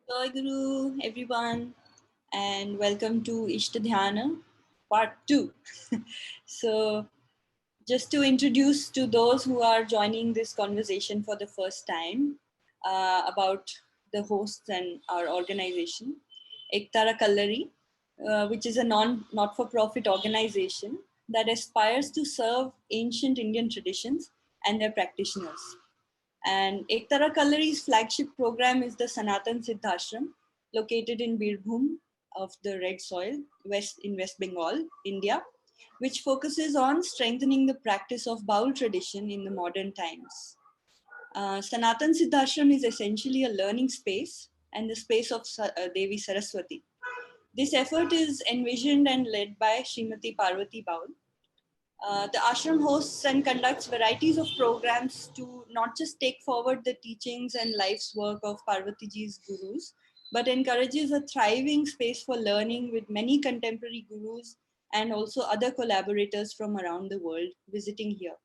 Jai Guru, everyone, and welcome to Ishta Dhyāna, part 2. So, just to introduce to those who are joining this conversation for the first time about the hosts and our organization, Ektara Kallari, which is a not-for-profit organization that aspires to serve ancient Indian traditions and their practitioners. And Ektara Kallari's flagship program is the Sanatan Siddhashram, located in Birbhum of the Red Soil, West Bengal, India, which focuses on strengthening the practice of Baul tradition in the modern times. Sanatan Siddhashram is essentially a learning space and the space of Devi Saraswati. This effort is envisioned and led by Srimati Parvathy Baul. The ashram hosts and conducts varieties of programs to not just take forward the teachings and life's work of Parvatiji's gurus, but encourages a thriving space for learning with many contemporary gurus and also other collaborators from around the world visiting here.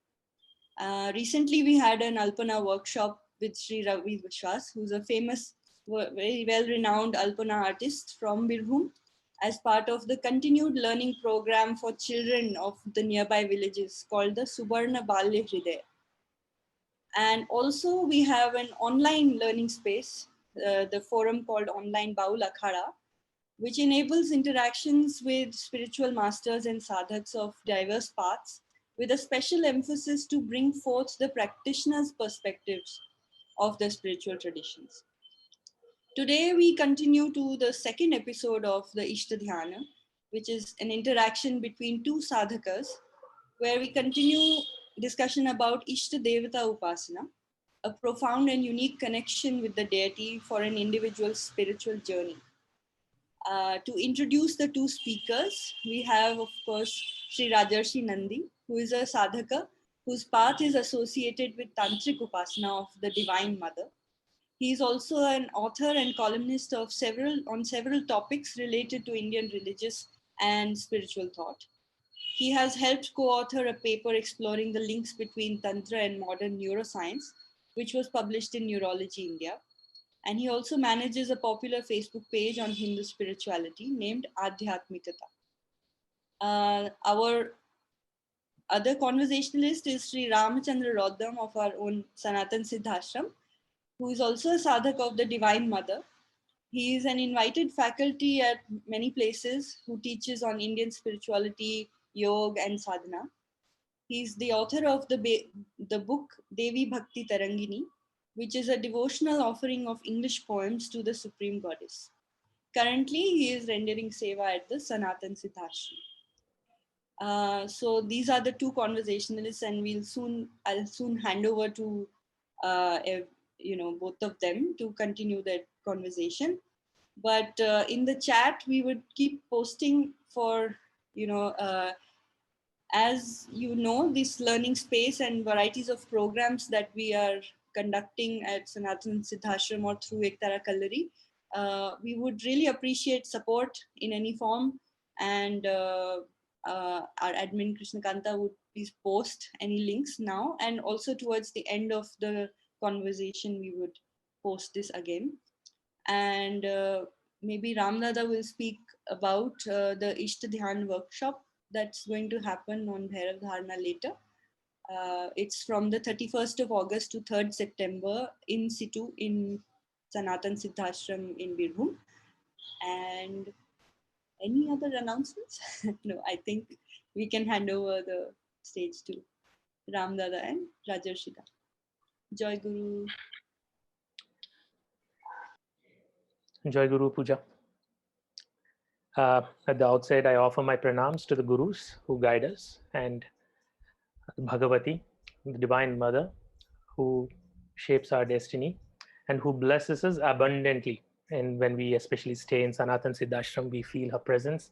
Recently, we had an Alpana workshop with Sri Ravi Vishwas, who's a famous, very well-renowned Alpana artist from Birbhum, as part of the continued learning program for children of the nearby villages called the Subarna Balya Hridaya. And also we have an online learning space, the forum called Online Baul Akhada, which enables interactions with spiritual masters and sadhaks of diverse paths, with a special emphasis to bring forth the practitioners' perspectives of the spiritual traditions. Today, we continue to the second episode of the Ishta Dhyāna, which is an interaction between two sadhakas, where we continue discussion about Ishta Devata Upasana, a profound and unique connection with the deity for an individual's spiritual journey. To introduce the two speakers, we have, of course, Sri Rajarshi Nandy, who is a sadhaka whose path is associated with Tantric Upasana of the Divine Mother. He is also an author and columnist of several topics related to Indian religious and spiritual thought. He has helped co-author a paper exploring the links between Tantra and modern neuroscience, which was published in Neurology India. And he also manages a popular Facebook page on Hindu spirituality named Adhyatmikata. Our other conversationalist is Sri Ramachandra Roddam of our own Sanatan Siddhashram, who is also a sadhak of the Divine Mother. He is an invited faculty at many places who teaches on Indian spirituality, yoga, and sadhana. He is the author of the book Devi Bhakti Tarangini, which is a devotional offering of English poems to the Supreme Goddess. Currently, he is rendering seva at the Sanatan Siddhashram. So these are the two conversationalists, and I'll soon hand over to both of them to continue that conversation. But in the chat, we would keep posting for as you know, this learning space and varieties of programs that we are conducting at Sanatan Siddhashram or through Ektara Kallari. We would really appreciate support in any form, and our admin Krishna Kanta would please post any links now, and also towards the end of the conversation we would post this again. And maybe Ramdada will speak about the Ishta Dhyan workshop that's going to happen on Bhairav Dhārana later. It's from the 31st of August to 3rd September in situ in Sanatan Siddhashram in Birbhum. And any other announcements? No, I think we can hand over the stage to Ramdada and Rajarshi. Joy Guru. Joy Guru Puja. At the outset, I offer my pranams to the Gurus who guide us, and Bhagavati, the Divine Mother, who shapes our destiny and who blesses us abundantly. And when we especially stay in Sanatan Siddhashram, we feel her presence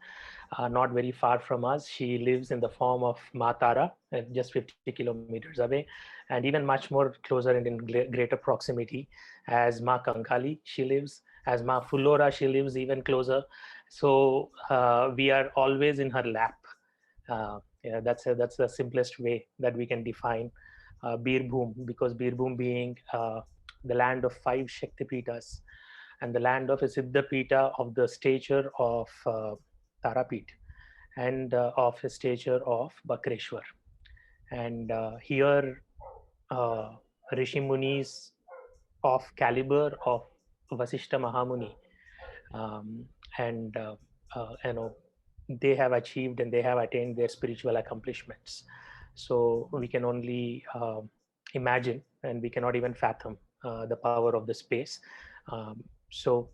not very far from us. She lives in the form of Ma Tara, just 50 kilometers away, and even much more closer and in greater proximity as Ma Kankali. She lives as Ma Fulora. She lives even closer. So we are always in her lap. That's the simplest way that we can define Birbhum, because Birbhum being the land of 5 Shaktipitas, and the land of a Siddhapita of the stature of Tarapit, and of a stature of Bakreshwar. And here, Rishi Munis of caliber of Vasishta Mahamuni, um, and they have achieved and they have attained their spiritual accomplishments. So we can only imagine, and we cannot even fathom the power of the space. So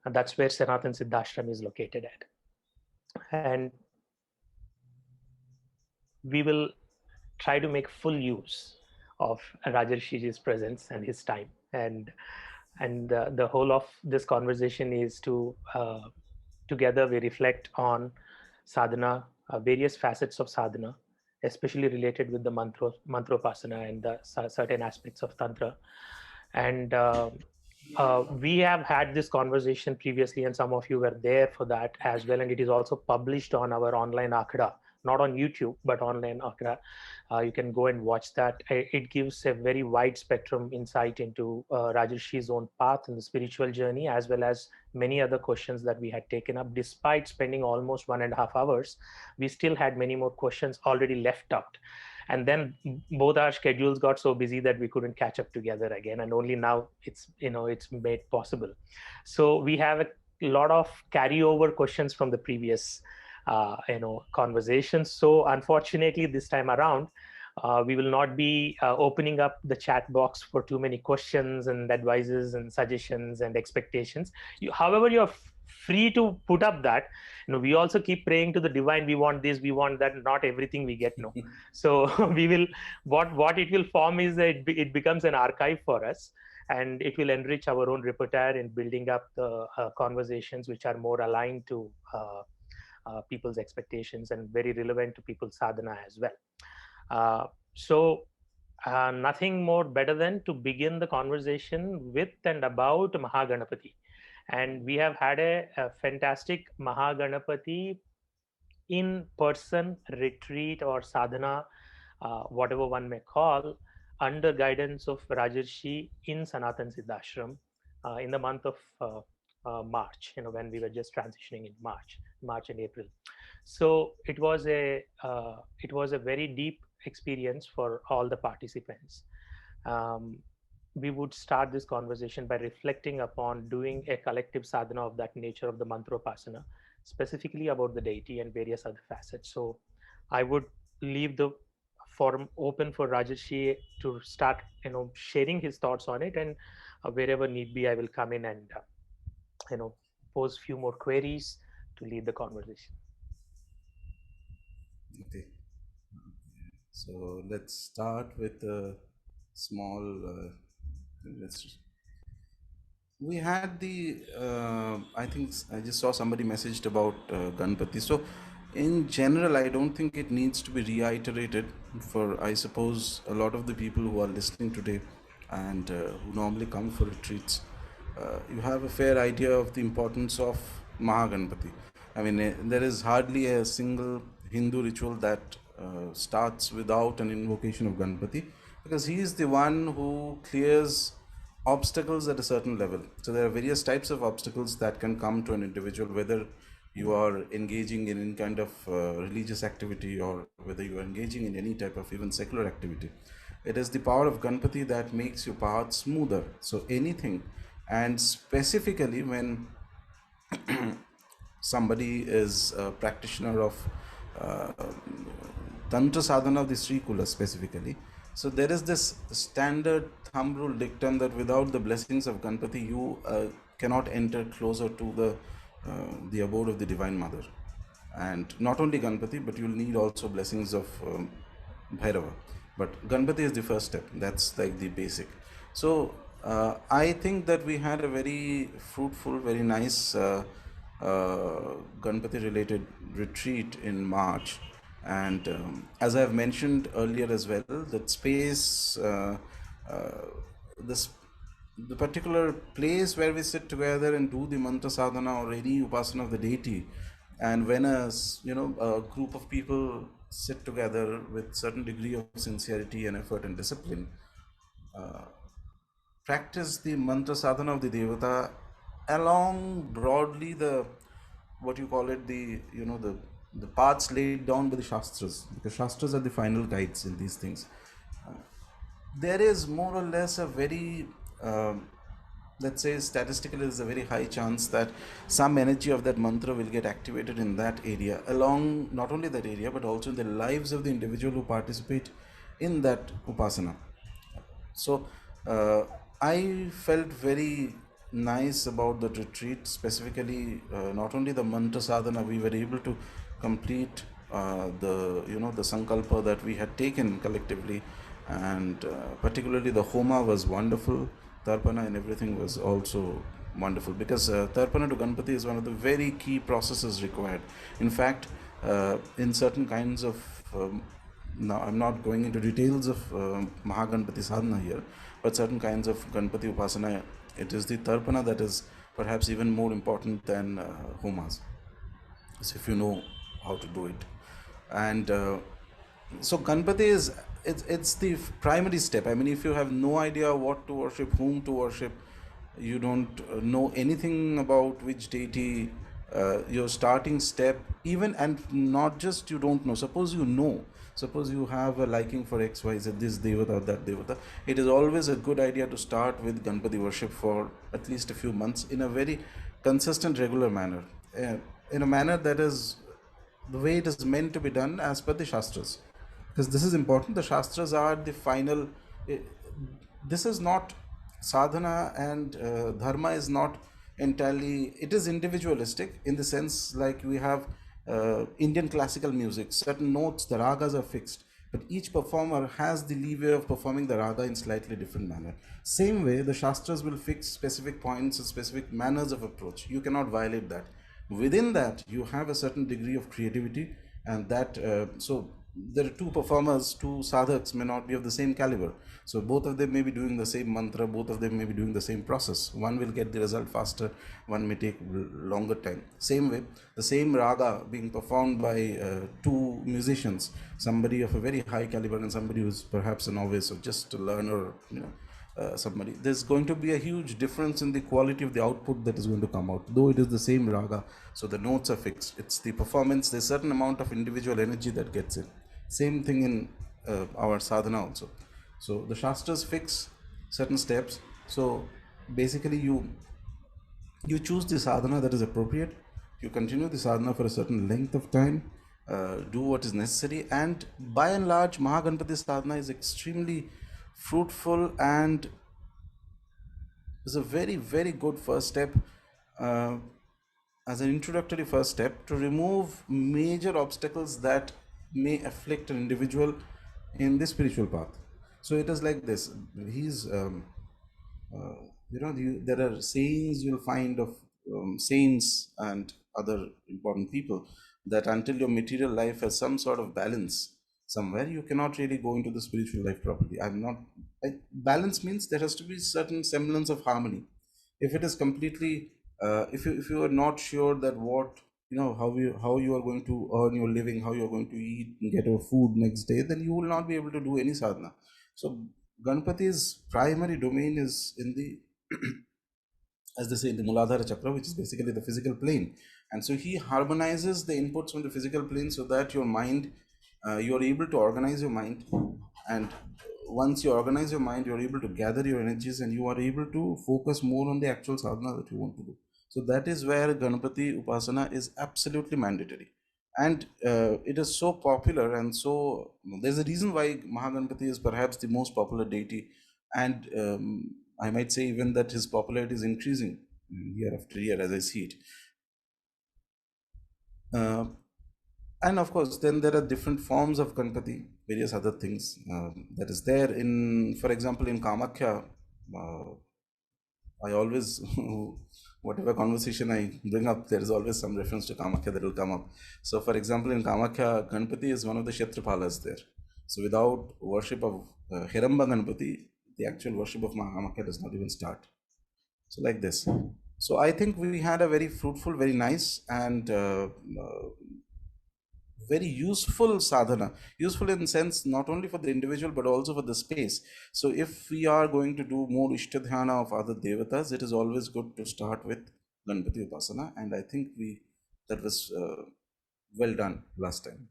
that's where Sanatan Siddhashram is located at, and we will try to make full use of Rajarshi's presence and his time. And the whole of this conversation is to together we reflect on sadhana, various facets of sadhana, especially related with the mantropasana and the certain aspects of tantra. And we have had this conversation previously, and some of you were there for that as well. And it is also published on our online akhada, not on YouTube, but online akhada. You can go and watch that. It gives a very wide spectrum insight into Rajarshi's own path in the spiritual journey, as well as many other questions that we had taken up. Despite spending almost 1.5 hours, we still had many more questions already left out. And then both our schedules got so busy that we couldn't catch up together again, and only now it's made possible. So we have a lot of carryover questions from the previous conversations. So unfortunately this time around, we will not be opening up the chat box for too many questions and advices and suggestions and expectations. However, you're free to put up that. We also keep praying to the divine. We want this, we want that. Not everything we get, no. So we will. What it will form is that it becomes an archive for us, and it will enrich our own repertoire in building up the conversations which are more aligned to people's expectations and very relevant to people's sadhana as well. So nothing more better than to begin the conversation with and about Mahaganapati. And we have had a fantastic Mahaganapati in-person retreat or sadhana, whatever one may call, under guidance of Rajarshi in Sanatan Siddhashram in the month of March, when we were just transitioning in March and April. So it was a very deep experience for all the participants. We would start this conversation by reflecting upon doing a collective sadhana of that nature of the mantropasana, specifically about the deity and various other facets. So I would leave the forum open for Rajarshi to start, sharing his thoughts on it, and wherever need be, I will come in and, pose few more queries to lead the conversation. Okay. So let's start with a small. We had the. I think I just saw somebody messaged about Ganpati. So, in general, I don't think it needs to be reiterated for, I suppose, a lot of the people who are listening today and who normally come for retreats. You have a fair idea of the importance of Mahaganpati. I mean, there is hardly a single Hindu ritual that starts without an invocation of Ganpati, because he is the one who clears obstacles at a certain level. So there are various types of obstacles that can come to an individual, whether you are engaging in any kind of religious activity or whether you are engaging in any type of even secular activity. It is the power of Ganpati that makes your path smoother. So anything, and specifically when somebody is a practitioner of Tantra sadhana of the Sri Kula specifically. So there is this standard thumb rule dictum that without the blessings of Ganpati, you cannot enter closer to the abode of the Divine Mother. And not only Ganpati, but you'll need also blessings of Bhairava. But Ganpati is the first step. That's like the basic. So I think that we had a very fruitful, very nice Ganpati related retreat in March. And as I've mentioned earlier as well, that space, the particular place where we sit together and do the mantra sadhana or any upasana of the deity, and when a group of people sit together with certain degree of sincerity and effort and discipline, practice the mantra sadhana of the devata along broadly the, what you call it, the, the paths laid down by the Shastras, because Shastras are the final guides in these things. There is more or less a very, let's say statistically, there's a very high chance that some energy of that mantra will get activated in that area, along not only that area but also in the lives of the individual who participate in that upasana. So I felt very nice about the retreat, specifically not only the mantra sadhana, we were able to complete the, the sankalpa that we had taken collectively, and particularly the homa was wonderful. Tarpana and everything was also wonderful, because Tarpana to Ganpati is one of the very key processes required. In fact, in certain kinds of now I'm not going into details of Mahaganpati sadhana here, but certain kinds of Ganpati upasana, it is the Tarpana that is perhaps even more important than homas, so if you know how to do it. And so Ganpati is, it's the primary step. I mean, if you have no idea what to worship, whom to worship, you don't know anything about which deity, your starting step, even, and not just you don't know, suppose you know, suppose you have a liking for XYZ, this devata or that devata, it is always a good idea to start with Ganpati worship for at least a few months in a very consistent, regular manner, in a manner that is the way it is meant to be done as per the Shastras. Because this is important, the Shastras are the final. eh, This is not sadhana, and dharma is not entirely, it is individualistic in the sense, like we have Indian classical music, certain notes, the ragas are fixed, but each performer has the leeway of performing the raga in slightly different manner. Same way, the Shastras will fix specific points and specific manners of approach. You cannot violate that. Within that, you have a certain degree of creativity, and that, so there are two performers, two sadhaks may not be of the same caliber. So both of them may be doing the same mantra, both of them may be doing the same process. One will get the result faster, one may take longer time. Same way, the same raga being performed by two musicians, somebody of a very high caliber and somebody who's perhaps a novice or just a learner, somebody, there's going to be a huge difference in the quality of the output that is going to come out, though it is the same raga. So the notes are fixed, it's the performance, there's certain amount of individual energy that gets in. Same thing in our sadhana also. So the Shastras fix certain steps. So basically you choose the sadhana that is appropriate, you continue the sadhana for a certain length of time, do what is necessary, and by and large Mahaganpati sadhana is extremely fruitful and is a very, very good first step, uh, as an introductory first step to remove major obstacles that may afflict an individual in the spiritual path. So it is like this, he's uh, there are sayings you'll find of saints and other important people, that until your material life has some sort of balance somewhere, you cannot really go into the spiritual life properly. Balance means there has to be certain semblance of harmony. If it is completely, if you are not sure that what, how you are going to earn your living, how you are going to eat and get your food next day, then you will not be able to do any sadhana. So Ganpati's primary domain is in the, as they say, in the Muladhara Chakra, which is basically the physical plane. And so he harmonizes the inputs from the physical plane so that your mind, you are able to organize your mind. And once you organize your mind, you're able to gather your energies and you are able to focus more on the actual sadhana that you want to do. So that is where Ganpati Upasana is absolutely mandatory. And it is so popular, and so there's a reason why Mahaganpati is perhaps the most popular deity. And I might say even that his popularity is increasing year after year as I see it. And of course, then there are different forms of Ganpati, various other things that is there in, for example, in Kamakhya. I always, whatever conversation I bring up, there is always some reference to Kamakhya that will come up. So, for example, in Kamakhya, Ganpati is one of the Kshetrapalas there. So, without worship of Hiramba Ganpati, the actual worship of Kamakhya does not even start. So, like this. So, I think we had a very fruitful, very nice, and very useful sadhana, useful in sense not only for the individual but also for the space. So if we are going to do more Ishta Dhyāna of other devatas, it is always good to start with Ganpati Upasana, and I think that was well done last time.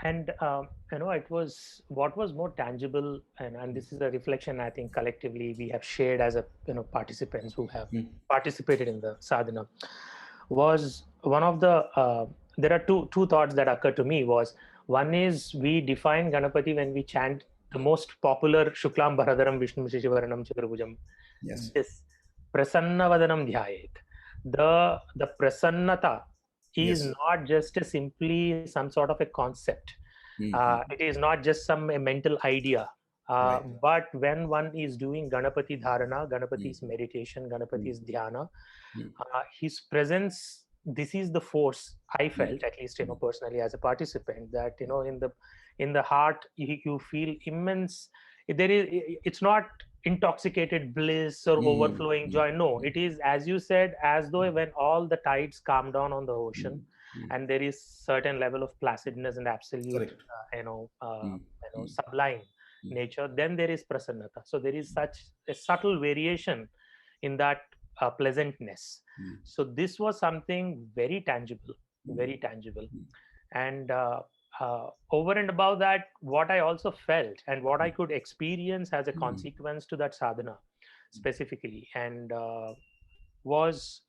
And it was what was more tangible, and this is a reflection I think collectively we have shared as a participants who have participated in the sadhana, was one of the there are two thoughts that occurred to me. Was one is, we define Ganapati when we chant the most popular Shuklam Bharadaram Vishnu Shashivaranam Chaturabhujam, Yes. this Prasannavadanam Dhyayet. The prasannata is Yes. not just simply some sort of a concept. It is not just some mental idea. Right. But when one is doing Ganapati Dharana, Ganapati's meditation, Ganapati's Dhyana, his presence, this is the force I felt, at least personally as a participant, that in the heart you feel immense. It's not intoxicated bliss or overflowing joy. No, it is, as you said, as though when all the tides calm down on the ocean, and there is certain level of placidness and absolute sublime nature, then there is prasannata. So there is such a subtle variation in that pleasantness. So this was something very tangible, very tangible. And over and above that, what I also felt and what I could experience as a consequence to that sadhana specifically, and was,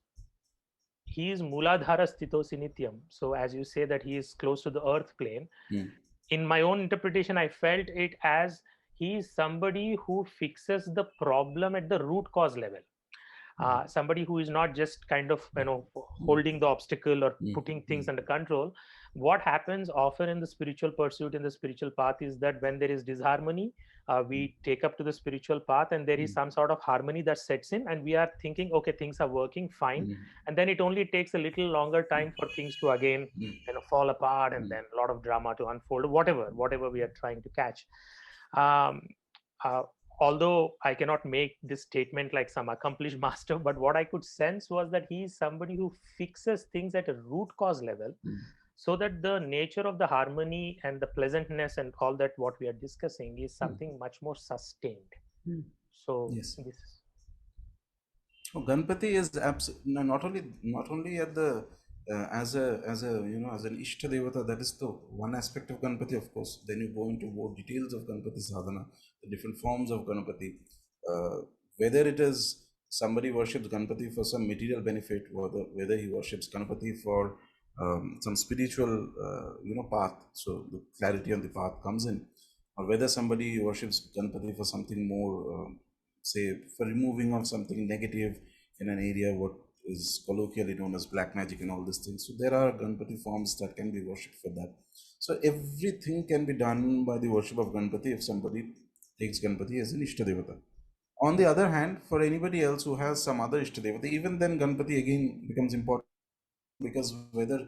he is Muladhara Sthitosi Nityam. So as you say that he is close to the earth plane, in my own interpretation, I felt it as he is somebody who fixes the problem at the root cause level. Somebody who is not just kind of holding the obstacle or putting things under control. What happens often in the spiritual pursuit, in the spiritual path, is that when there is disharmony, we take up to the spiritual path, and there is some sort of harmony that sets in, and we are thinking, okay, things are working fine, and then it only takes a little longer time for things to again fall apart, and then a lot of drama to unfold, whatever we are trying to catch. Although I cannot make this statement like some accomplished master, but what I could sense was that he is somebody who fixes things at a root cause level, so that the nature of the harmony and the pleasantness and all that what we are discussing is something much more sustained. So yes. This Ganpati is not only at the as an Ishta Devata. That is the one aspect of Ganpati, of course. Then you go into more details of Ganpati sadhana, the different forms of Ganpati. Whether it is somebody worships Ganpati for some material benefit, whether he worships Ganpati for some spiritual path, so the clarity on the path comes in, or whether somebody worships Ganpati for something more, say for removing of something negative in an area, what is colloquially known as black magic and all these things. So there are Ganpati forms that can be worshipped for that. So everything can be done by the worship of Ganpati if somebody takes Ganpati as an Ishta Devata. On the other hand, for anybody else who has some other Ishta Devata, even then Ganpati again becomes important, because whether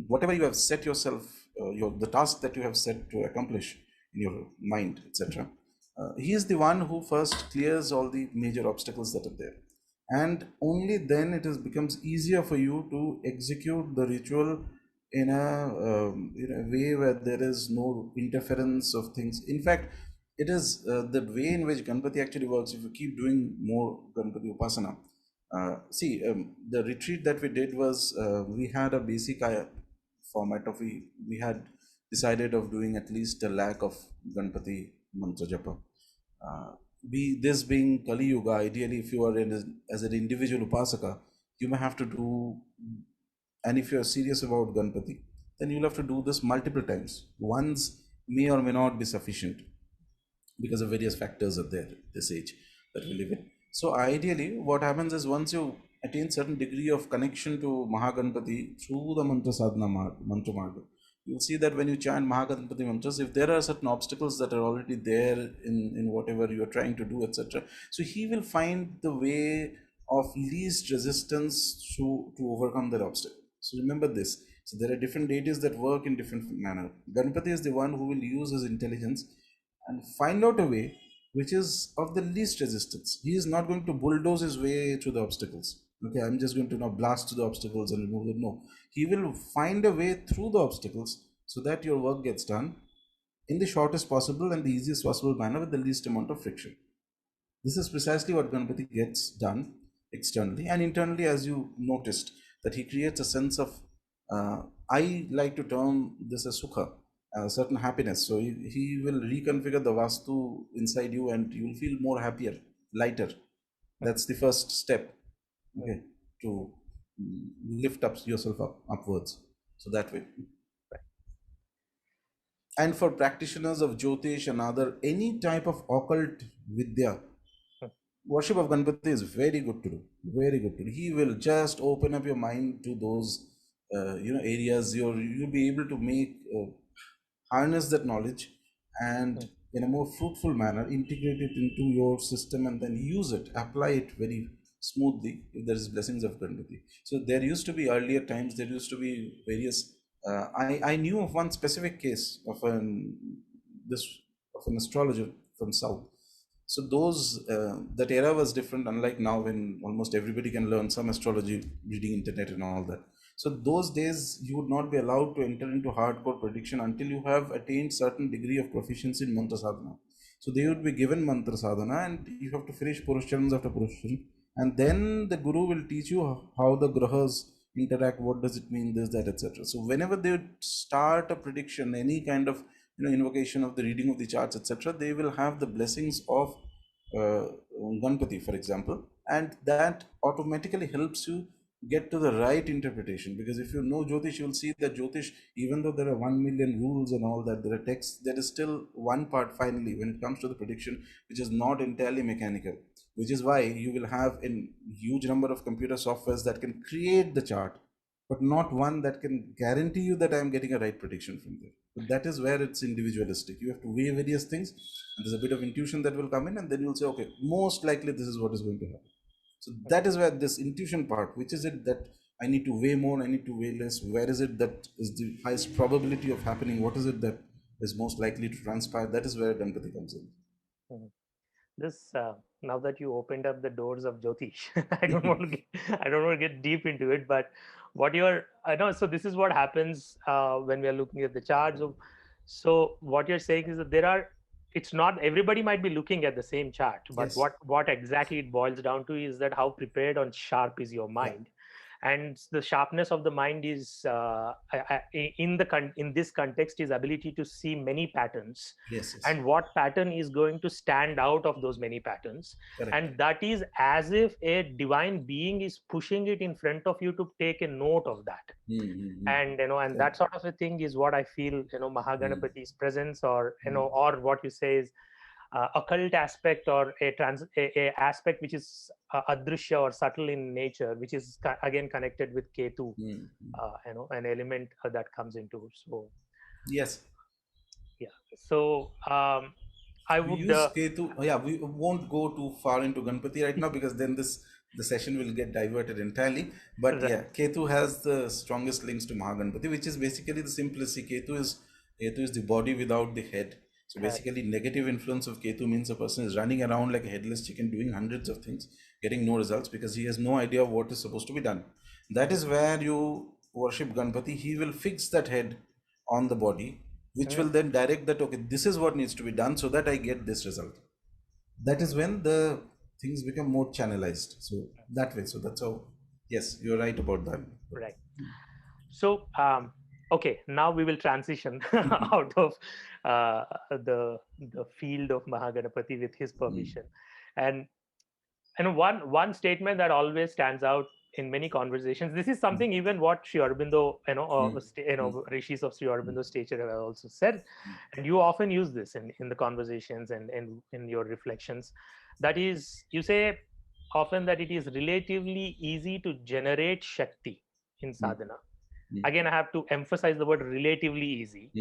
whatever you have set yourself, the task that you have set to accomplish in your mind, etc., he is the one who first clears all the major obstacles that are there, and only then it becomes easier for you to execute the ritual in a way where there is no interference of things. In fact, it is the way in which Ganpati actually works. If you keep doing more Ganpati Upasana, the retreat that we did was, we had a basic format of, we had decided of doing at least 1 lakh of Ganpati mantra japa. This being Kali Yuga, ideally if you are as an individual upasaka, you may have to do, and if you are serious about Ganpati, then you'll have to do this multiple times. Once may or may not be sufficient, because of various factors are there this age that we live in. So ideally what happens is, once you attain certain degree of connection to Mahaganpati through the mantra sadhana mantra marga, you'll see that when you chant Mahaganpati mantras, if there are certain obstacles that are already there in whatever you are trying to do, etc., so he will find the way of least resistance to overcome that obstacle. So remember this. So there are different deities that work in different manner. Ganpati is the one who will use his intelligence and find out a way which is of the least resistance. He is not going to bulldoze his way through the obstacles. Okay, I'm just going to now blast the obstacles and remove them. No, he will find a way through the obstacles so that your work gets done in the shortest possible and the easiest possible manner with the least amount of friction. This is precisely what Ganpati gets done externally and internally, as you noticed, that he creates a sense of, I like to term this as sukha, a certain happiness. So he will reconfigure the vastu inside you and you will feel more happier, lighter. That's the first step, okay, to lift up yourself upwards. So that way. And for practitioners of Jyotish and other, any type of occult vidya, worship of Ganpati is very good to do. Very good to do. He will just open up your mind to those, areas. You'll be able to make harness that knowledge and in a more fruitful manner integrate it into your system and then use it, apply it very smoothly if there is blessings of Ganpati. So there used to be earlier times, there used to be various. I knew of one specific case of an astrologer from South. So that era was different, unlike now when almost everybody can learn some astrology, reading internet and all that. So those days you would not be allowed to enter into hardcore prediction until you have attained certain degree of proficiency in mantra sadhana. So they would be given mantra sadhana and you have to finish Purusharans after Purusharan, and then the guru will teach you how the grahas interact, what does it mean, this, that, etc. So whenever they start a prediction, any kind of invocation of the reading of the charts, etc., they will have the blessings of Ganpati, for example, and that automatically helps you get to the right interpretation. Because if you know Jyotish, you will see that Jyotish, even though there are 1 million rules and all that, there are texts, there is still one part finally when it comes to the prediction which is not entirely mechanical, which is why you will have a huge number of computer softwares that can create the chart, but not one that can guarantee you that I am getting a right prediction from there. But that is where it's individualistic. You have to weigh various things, and there's a bit of intuition that will come in, and then you'll say, okay, most likely this is what is going to happen. So that is where this intuition part, which is it that I need to weigh more, I need to weigh less, where is it that is the highest probability of happening, what is it that is most likely to transpire, that is where Ganpati comes in. This now that you opened up the doors of Jyotish, I don't want to get deep into it, but I know, so this is what happens when we are looking at the charts. So what you're saying is that it's not everybody might be looking at the same chart, but Yes. what exactly it boils down to is that how prepared and sharp is your mind. And the sharpness of the mind is in this context is ability to see many patterns. Yes. And what pattern is going to stand out of those many patterns. Correct. And that is as if a divine being is pushing it in front of you to take a note of that. And and that sort of a thing is what I feel Mahaganapati's presence, or or what you say is occult aspect, or a aspect which is adrishya or subtle in nature, which is again connected with Ketu, an element that comes into. So yes, so I would use Ketu. We won't go too far into Ganpati right now because then the session will get diverted entirely. But right. Ketu has the strongest links to Mahaganpati, which is basically the simplicity. Ketu is the body without the head. So basically, negative influence of Ketu means a person is running around like a headless chicken, doing hundreds of things, getting no results because he has no idea of what is supposed to be done. That is where you worship Ganpati. He will fix that head on the body, which will then direct that, okay, this is what needs to be done so that I get this result. That is when the things become more channelized. So that way. So that's how, yes, you're right about that. Right. So, okay, now we will transition out of the field of Mahaganapati with his permission. And one statement that always stands out in many conversations, this is something even what Sri Aurobindo, rishis of Sri Aurobindo's stature have also said, and you often use this in the conversations and in your reflections. That is, you say often that it is relatively easy to generate Shakti in sadhana. Again, I have to emphasize the word relatively easy.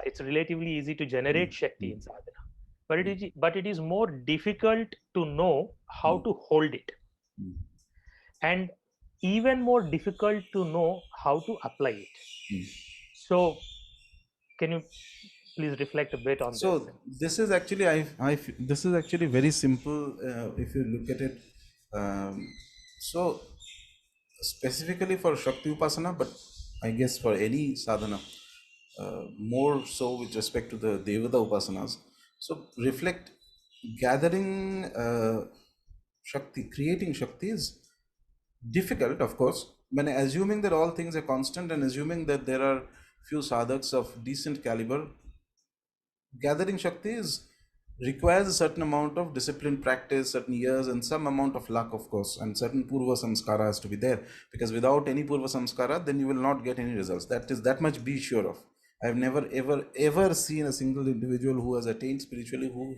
It's relatively easy to generate Shakti in sadhana, but it is more difficult to know how to hold it, and even more difficult to know how to apply it. So, can you please reflect a bit on this? So this is actually this is actually very simple if you look at it. So specifically for Shakti Upasana, but I guess for any sadhana, more so with respect to the Devata Upasanas. So reflect, gathering Shakti, creating Shakti is difficult, of course, when assuming that all things are constant and assuming that there are few sadhaks of decent caliber. Gathering Shakti requires a certain amount of discipline, practice, certain years, and some amount of luck, of course, and certain Purva Samskara has to be there, because without any Purva Samskara, then you will not get any results. That much be sure of. I have never ever seen a single individual who has attained spiritually who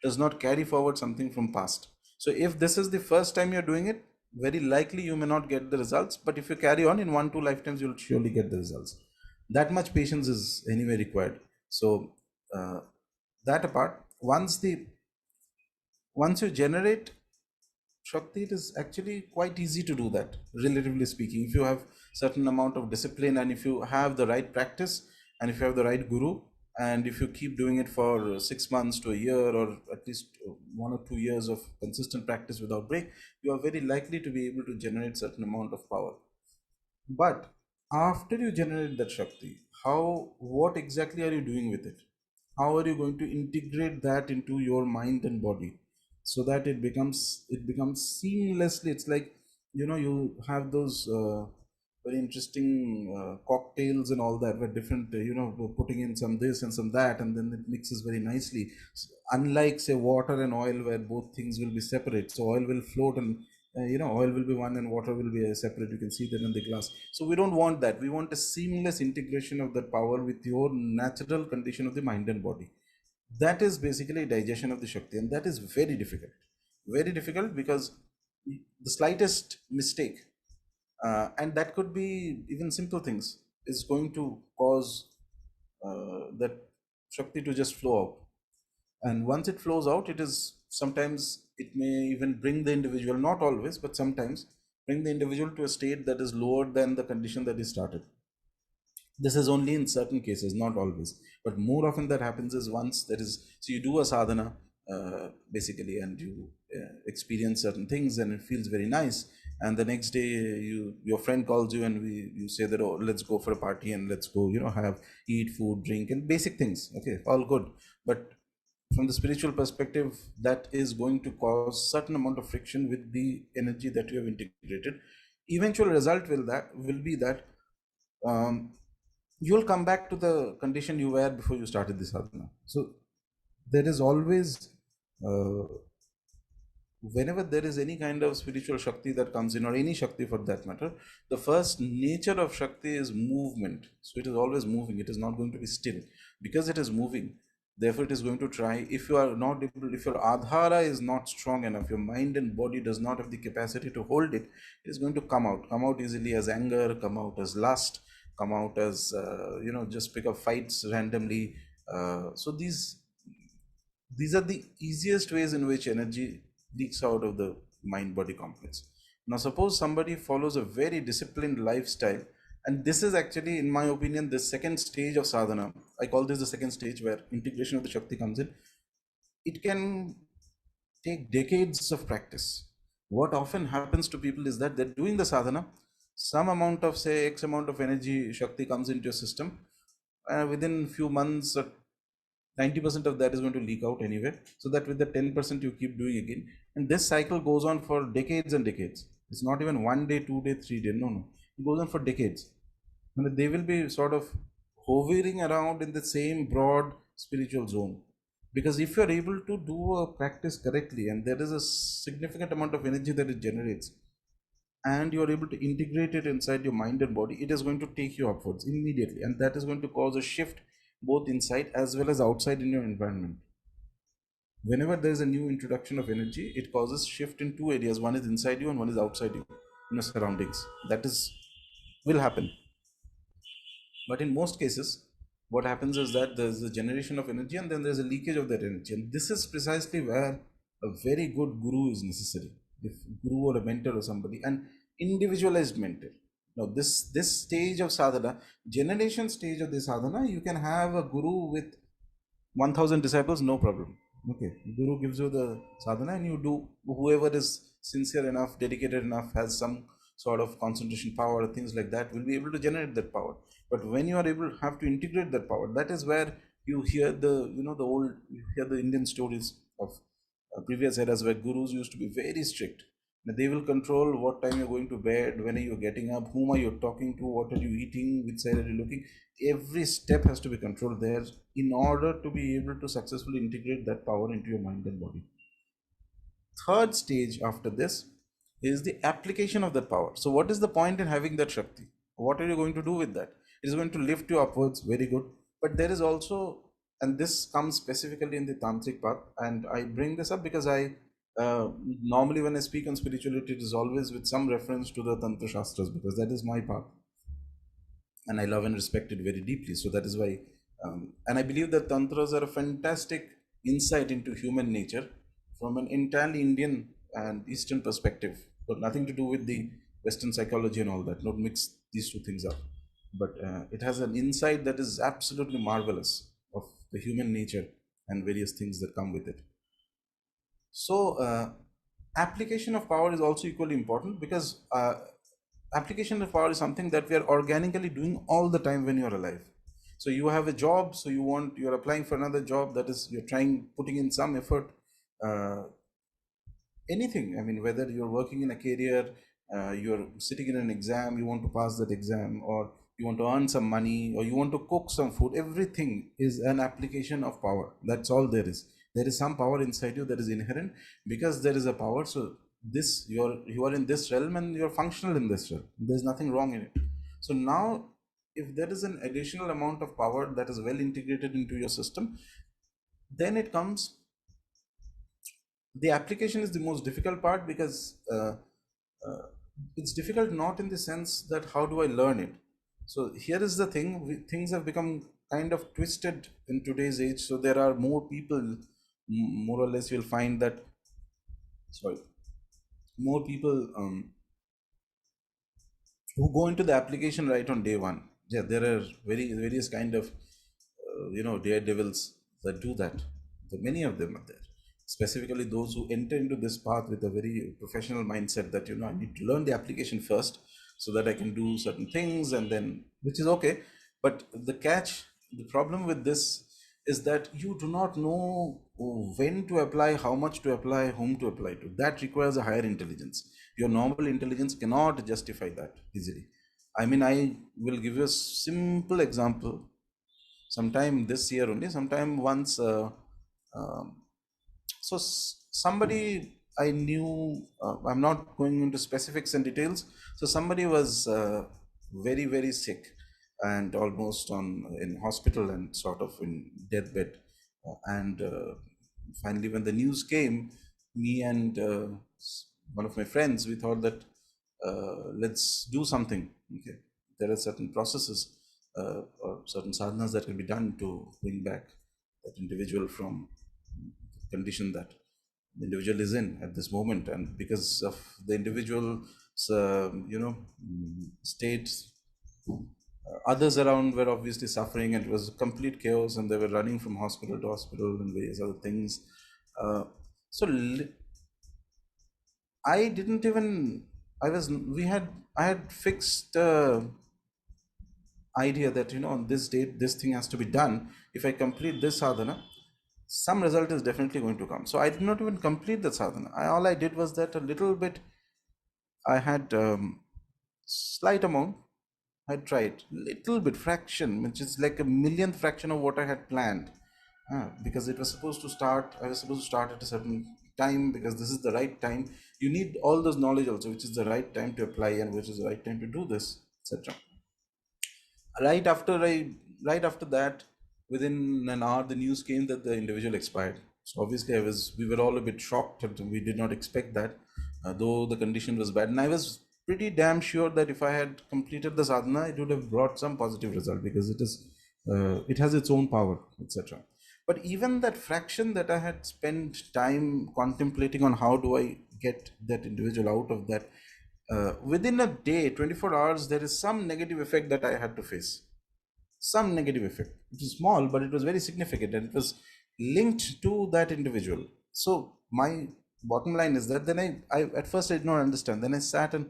does not carry forward something from past. So if this is the first time you're doing it, very likely you may not get the results, but if you carry on in 1-2 lifetimes, you'll surely get the results. That much patience is anyway required. So uh, that apart, once you generate Shakti, it is actually quite easy to do that, relatively speaking. If you have certain amount of discipline, and if you have the right practice, and if you have the right guru, and if you keep doing it for 6 months to a year, or at least 1 or 2 years of consistent practice without break, you are very likely to be able to generate certain amount of power. But after you generate that Shakti, what exactly are you doing with it? How are you going to integrate that into your mind and body so that it becomes seamlessly? It's like, you have those very interesting cocktails and all that, where different, putting in some this and some that, and then it mixes very nicely. Unlike, say, water and oil, where both things will be separate. So oil will float, and oil will be one and water will be separate. You can see that in the glass. So we don't want that. We want a seamless integration of that power with your natural condition of the mind and body. That is basically digestion of the Shakti, and that is very difficult, because the slightest mistake, and that could be even simple things, is going to cause that Shakti to just flow out. And once it flows out, sometimes it may even bring the individual, not always, but sometimes bring the individual to a state that is lower than the condition that he started. This is only in certain cases, not always, but more often that happens is once there is, so you do a sadhana, basically, and you experience certain things, and it feels very nice, and the next day your friend calls you, and you say that, oh, let's go for a party, and let's go, eat food, drink, and basic things. Okay, all good, but from the spiritual perspective, that is going to cause certain amount of friction with the energy that you have integrated. Eventual result will be that you'll come back to the condition you were before you started the sadhana. So there is always, whenever there is any kind of spiritual Shakti that comes in, or any Shakti for that matter, the first nature of Shakti is movement. So it is always moving. It is not going to be still. Because it is moving, therefore it is going to try. If you are not able, if your adhara is not strong enough, your mind and body does not have the capacity to hold it, it is going to come out easily as anger, come out as lust, come out as just pick up fights randomly. So these are the easiest ways in which energy leaks out of the mind body complex. Now suppose somebody follows a very disciplined lifestyle, and this is actually, in my opinion, the second stage of sadhana. I call this the second stage, where integration of the Shakti comes in. It can take decades of practice. What often happens to people is that they're doing the sadhana, some amount of, say, X amount of energy, Shakti, comes into your system, and within few months, 90% of that is going to leak out anyway, so that with the 10% you keep doing again, and this cycle goes on for decades and decades. It's not even 1 day, 2 day, 3 day, no, it goes on for decades, and they will be sort of hovering around in the same broad spiritual zone. Because if you're able to do a practice correctly, and there is a significant amount of energy that it generates, and you're able to integrate it inside your mind and body, it is going to take you upwards immediately, and that is going to cause a shift both inside as well as outside in your environment. Whenever there is a new introduction of energy, it causes shift in two areas. One is inside you and one is outside you, in your surroundings. That will happen. But in most cases, what happens is that there's a generation of energy, and then there's a leakage of that energy. And this is precisely where a very good guru is necessary. If guru or a mentor or somebody, an individualized mentor. Now, this stage of sadhana, generation stage of the sadhana, you can have a guru with 1000 disciples, no problem. Okay, guru gives you the sadhana, and you do. Whoever is sincere enough, dedicated enough, has some sort of concentration power, things like that, will be able to generate that power. But when you are able to have to integrate that power, that is where you hear you hear the Indian stories of previous eras where gurus used to be very strict. They will control what time you're going to bed, when are you getting up, whom are you talking to, what are you eating, which side are you looking. Every step has to be controlled there in order to be able to successfully integrate that power into your mind and body. Third stage after this is the application of that power. So what is the point in having that Shakti? What are you going to do with that? It is going to lift you upwards, very good. But there is also, and this comes specifically in the Tantric path, and I bring this up because I normally when I speak on spirituality, it is always with some reference to the Tantra Shastras, because that is my path. And I love and respect it very deeply. So that is why, and I believe that Tantras are a fantastic insight into human nature from an entirely Indian and Eastern perspective. Got nothing to do with the Western psychology and all that. Not mix these two things up. But it has an insight that is absolutely marvelous of the human nature and various things that come with it. So, application of power is also equally important, because application of power is something that we are organically doing all the time when you're alive. So you have a job, so you're applying for another job, that is, you're putting in some effort. Uh, Anything, I mean, whether you're working in a career, you're sitting in an exam, you want to pass that exam, or you want to earn some money, or you want to cook some food, everything is an application of power. That's all there is. There is some power inside you that is inherent, because there is a power. So this, you are in this realm and you're functional in this realm. There's nothing wrong in it. So now, if there is an additional amount of power that is well integrated into your system, then it comes, the application is the most difficult part, because it's difficult not in the sense that how do I learn it. So here is the thing, things have become kind of twisted in today's age. So there are more people, more or less you'll find that, sorry, more people who go into the application right on day one. Yeah, there are various kind of daredevils that do that. Many of them are there. Specifically, those who enter into this path with a very professional mindset that I need to learn the application first so that I can do certain things, and then, which is okay. But the problem with this is that you do not know when to apply, how much to apply, whom to apply to. That requires a higher intelligence. Your normal intelligence cannot justify that easily. I mean, I will give you a simple example. Sometime this year only, sometime once, um, so somebody I knew, I'm not going into specifics and details. So somebody was very, very sick and almost in hospital and sort of in deathbed. And finally, when the news came, me and one of my friends, we thought that let's do something. Okay, there are certain processes or certain sadhanas that can be done to bring back that individual from the condition that the individual is in at this moment. And because of the individual's state, others around were obviously suffering, and it was complete chaos, and they were running from hospital to hospital and various other things. So I didn't even, I had fixed idea that on this date this thing has to be done. If I complete this sadhana, some result is definitely going to come. So I did not even complete the sadhana. All I did was that a little bit, I had slight amount, I tried little bit fraction, which is like a millionth fraction of what I had planned. Because it was supposed to start, I was supposed to start at a certain time, because this is the right time. You need all those knowledge also, which is the right time to apply and which is the right time to do this, etc. Right after that, within an hour, the news came that the individual expired. So obviously we were all a bit shocked, and we did not expect that, though the condition was bad. And I was pretty damn sure that if I had completed the sadhana, it would have brought some positive result, because it has its own power, etc. But even that fraction that I had spent time contemplating on how do I get that individual out of that, within a day, 24 hours, there is some negative effect that I had to face. Some negative effect. It was small, but it was very significant, and it was linked to that individual. So my bottom line is that then I at first I did not understand. Then I sat and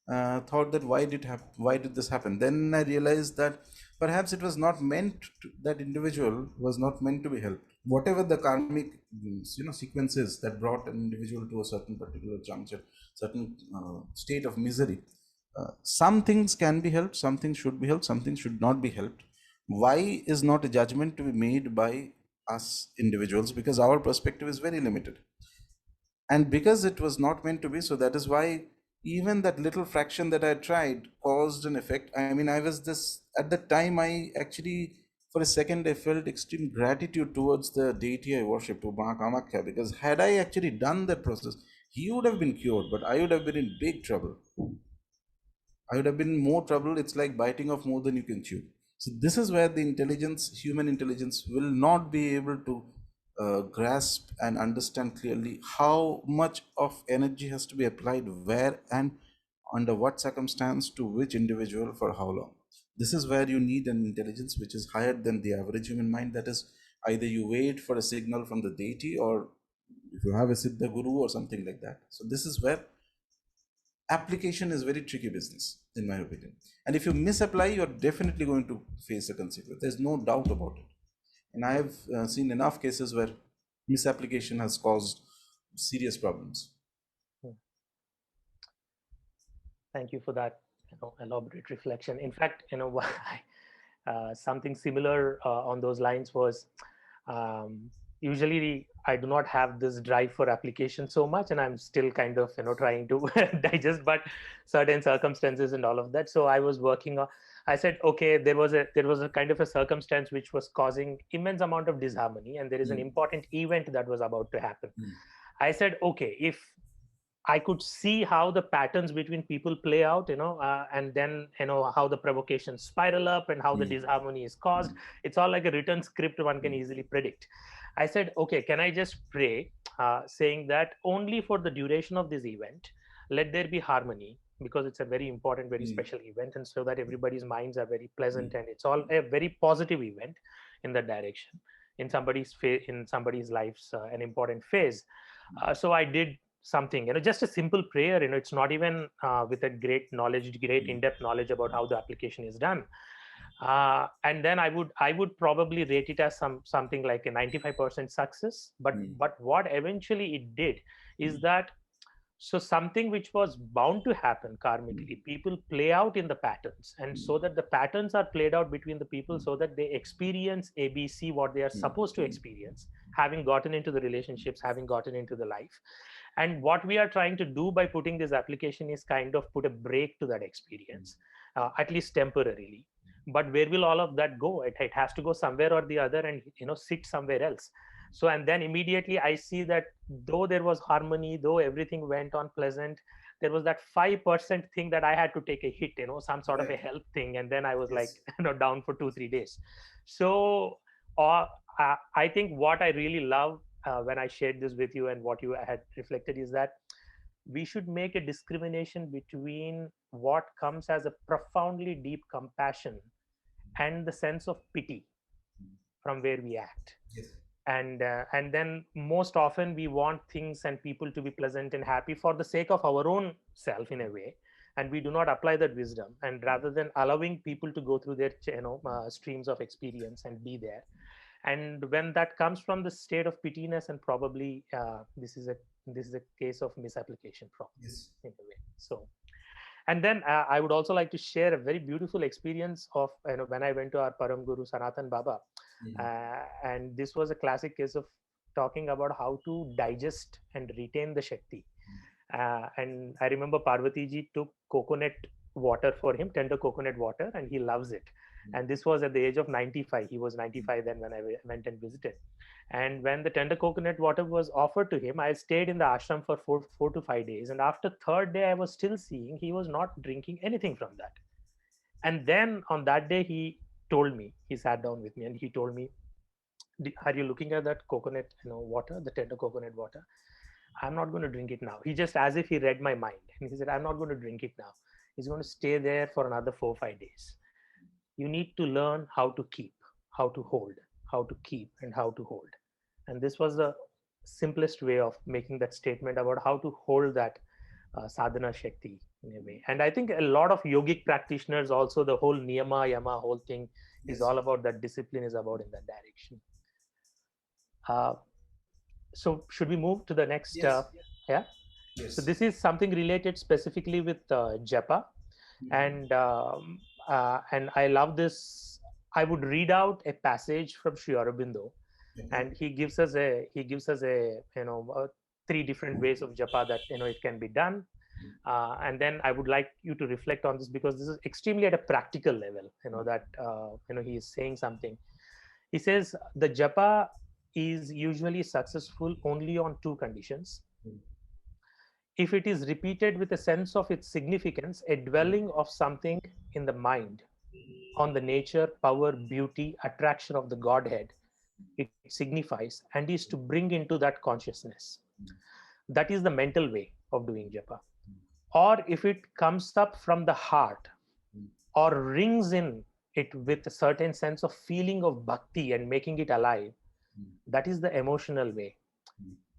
thought that why did this happen? Then I realized that perhaps it was not meant to, that individual was not meant to be helped. Whatever the karmic sequences that brought an individual to a certain particular juncture, certain state of misery. Some things can be helped, some things should be helped, some things should not be helped. Why is not a judgment to be made by us individuals, because our perspective is very limited, and because it was not meant to be, so that is why even that little fraction that I tried caused an effect. I mean, I was this at the time, I actually for a second I felt extreme gratitude towards the deity I worship, to Mahakamakya, because had I actually done that process, he would have been cured, but I would have been in big trouble. I would have been in more trouble. It's like biting off more than you can chew. So this is where the intelligence, human intelligence, will not be able to grasp and understand clearly how much of energy has to be applied where and under what circumstance to which individual for how long. This is where you need an intelligence which is higher than the average human mind. That is, either you wait for a signal from the deity, or if you have a Siddha Guru or something like that. So this is where application is very tricky business, in my opinion. And if you misapply, you're definitely going to face a consequence. There's no doubt about it. And I have seen enough cases where misapplication has caused serious problems. Thank you for that, elaborate reflection. In fact, something similar on those lines was, usually I do not have this drive for application so much, and I'm still kind of trying to digest, but certain circumstances and all of that. So I was working on. I said, okay, there was a kind of a circumstance which was causing immense amount of disharmony, and there is an important event that was about to happen. I said, okay, if I could see how the patterns between people play out, and then, how the provocations spiral up and how the disharmony is caused. It's all like a written script one can easily predict. I said, okay, can I just pray, saying that only for the duration of this event, let there be harmony, because it's a very important, very special event, and so that everybody's minds are very pleasant, and it's all a very positive event in that direction, in somebody's life's an important phase. So I did something, just a simple prayer. It's not even with a great in-depth knowledge about how the application is done. And then I would probably rate it as something like a 95% success. But what eventually it did is that, so something which was bound to happen karmically, people play out in the patterns, and so that the patterns are played out between the people, so that they experience ABC, what they are supposed to experience, having gotten into the relationships, having gotten into the life. And what we are trying to do by putting this application is kind of put a break to that experience, at least temporarily. But where will all of that go? It has to go somewhere or the other, and sit somewhere else. So, and then immediately I see that though there was harmony, though everything went on pleasant, there was that 5% thing that I had to take a hit, some sort of a health thing, and then I was like down for 2-3 days. So I think what I really love when I shared this with you, and what you had reflected, is that we should make a discrimination between what comes as a profoundly deep compassion and the sense of pity from where we act. And then most often we want things and people to be pleasant and happy for the sake of our own self, in a way, and we do not apply that wisdom, and rather than allowing people to go through their streams of experience and be there. And when that comes from the state of pittiness, and probably this is a case of misapplication, probably, in a way. So, and then I would also like to share a very beautiful experience of when I went to our Param Guru Sanatan Baba, and this was a classic case of talking about how to digest and retain the Shakti. And I remember Parvathy ji took coconut water for him, tender coconut water, and he loves it. And this was at the age of 95. He was 95 then when I went and visited. And when the tender coconut water was offered to him, I stayed in the ashram for 4 to 5 days. And after third day, I was still seeing he was not drinking anything from that. And then on that day, he told me, he sat down with me and he told me, are you looking at that coconut water, the tender coconut water? I'm not going to drink it now. He just, as if he read my mind, and he said, I'm not going to drink it now. He's going to stay there for another 4-5 days. You need to learn how to keep, how to hold, how to keep, and how to hold. And this was the simplest way of making that statement about how to hold that sadhana shakti in a way. And I think a lot of yogic practitioners also, the whole niyama yama whole thing is all about that. Discipline is about in that direction. uh, so should we move to the next? Yeah. So this is something related specifically with japa, and I love this. I would read out a passage from Sri Aurobindo, and he gives us a three different ways of japa that it can be done. And then I would like you to reflect on this, because this is extremely at a practical level, that he is saying something. He says the japa is usually successful only on two conditions: if it is repeated with a sense of its significance, a dwelling of something in the mind on the nature, power, beauty, attraction of the Godhead it signifies, and is to bring into that consciousness. That is the mental way of doing japa. Or if it comes up from the heart, or rings in it with a certain sense of feeling of bhakti and making it alive, that is the emotional way.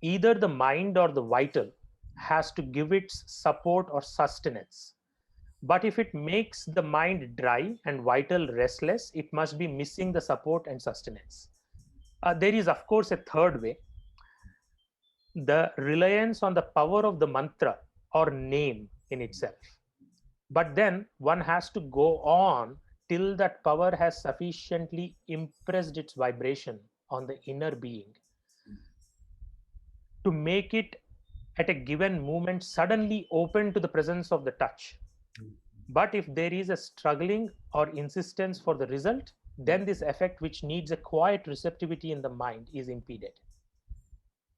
Either the mind or the vital has to give its support or sustenance. But if it makes the mind dry and vital restless, it must be missing the support and sustenance. There is, of course, a third way: the reliance on the power of the mantra or name in itself. But then one has to go on till that power has sufficiently impressed its vibration on the inner being to make it at a given moment suddenly open to the presence of the touch. But if there is a struggling or insistence for the result, then this effect, which needs a quiet receptivity in the mind, is impeded.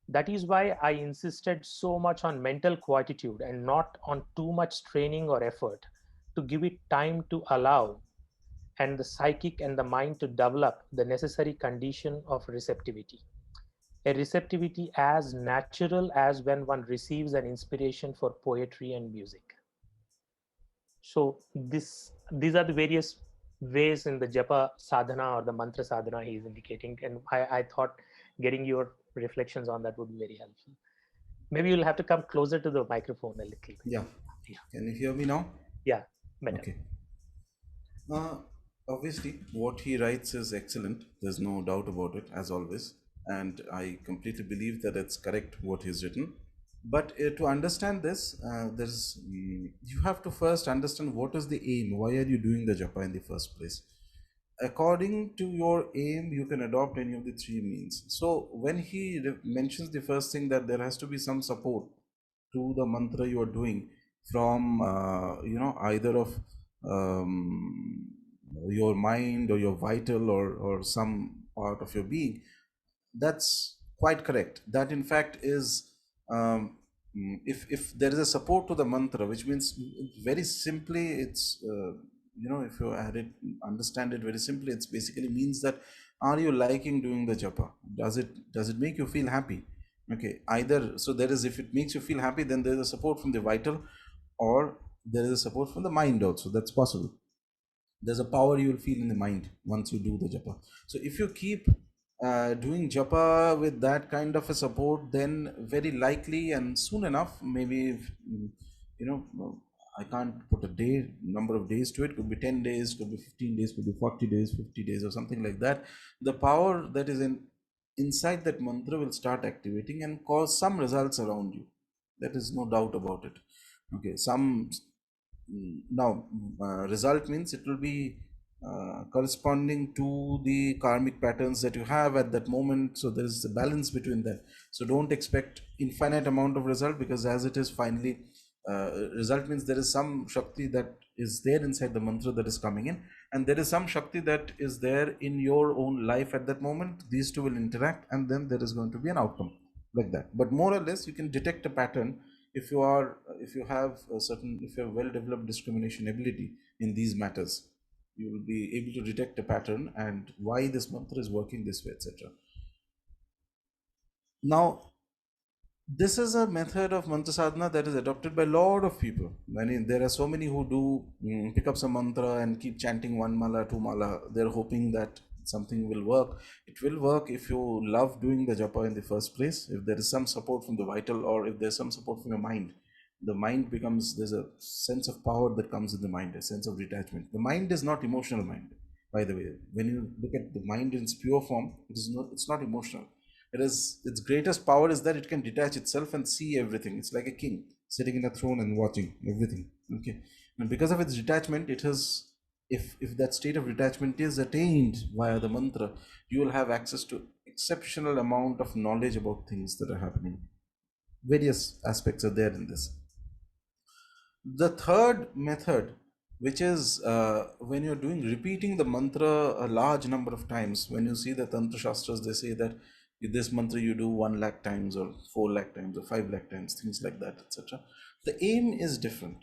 That is why I insisted so much on mental quietude and not on too much straining or effort, to give it time to allow, and the psychic and the mind to develop the necessary condition of receptivity. A receptivity as natural as when one receives an inspiration for poetry and music. So these are the various ways in the japa sadhana or the mantra sadhana he is indicating, and I thought getting your reflections on that would be very helpful. Maybe you'll have to come closer to the microphone a little bit. Yeah. Can you hear me now? Yeah, better. Okay. Obviously, what he writes is excellent. There's no doubt about it, as always. And I completely believe that it's correct what he's written. But to understand this, you have to first understand what is the aim. Why are you doing the japa in the first place? According to your aim, you can adopt any of the three means. So when he mentions the first thing, that there has to be some support to the mantra you are doing from either of your mind or your vital or some part of your being, that's quite correct. That in fact is if there is a support to the mantra, which means very simply it's if you understand it very simply, it's basically means that, are you liking doing the japa? Does it make you feel happy? Okay, either so there is, if it makes you feel happy, then there is a support from the vital, or there is a support from the mind also. That's possible. There's a power you will feel in the mind once you do the japa. So if you keep doing japa with that kind of a support, then very likely and soon enough, maybe if, I can't put a number of days to it. Could be 10 days, could be 15 days, could be 40 days, 50 days, or something like that. The power that is inside that mantra will start activating and cause some results around you. That is no doubt about it. Okay, now result means it will be corresponding to the karmic patterns that you have at that moment. So there is a balance between that. So don't expect infinite amount of result, because as it is finally result means there is some shakti that is there inside the mantra that is coming in, and there is some shakti that is there in your own life at that moment. These two will interact, and then there is going to be an outcome like that. But more or less you can detect a pattern if you have well developed discrimination ability in these matters. You will be able to detect a pattern and why this mantra is working this way, etc. Now, this is a method of mantra sadhana that is adopted by a lot of people. I mean, there are so many who do pick up some mantra and keep chanting one mala, two mala. They're hoping that something will work. It will work if you love doing the japa in the first place, if there is some support from the vital, or if there's some support from your mind. the mind becomes, there's a sense of power that comes in the mind, a sense of detachment. The mind is not emotional mind, by the way. When you look at the mind in its pure form, it's not emotional. It is, its greatest power is that it can detach itself and see everything. It's like a king sitting in a throne and watching everything. Okay, and because of its detachment, it has, if that state of detachment is attained via the mantra, you will have access to exceptional amount of knowledge about things that are happening. Various aspects are there in this. The third method, which is when you're doing repeating the mantra a large number of times, when you see the Tantra Shastras, they say that this mantra you do 1 lakh times or 4 lakh times or 5 lakh times, things like that, etc. The aim is different.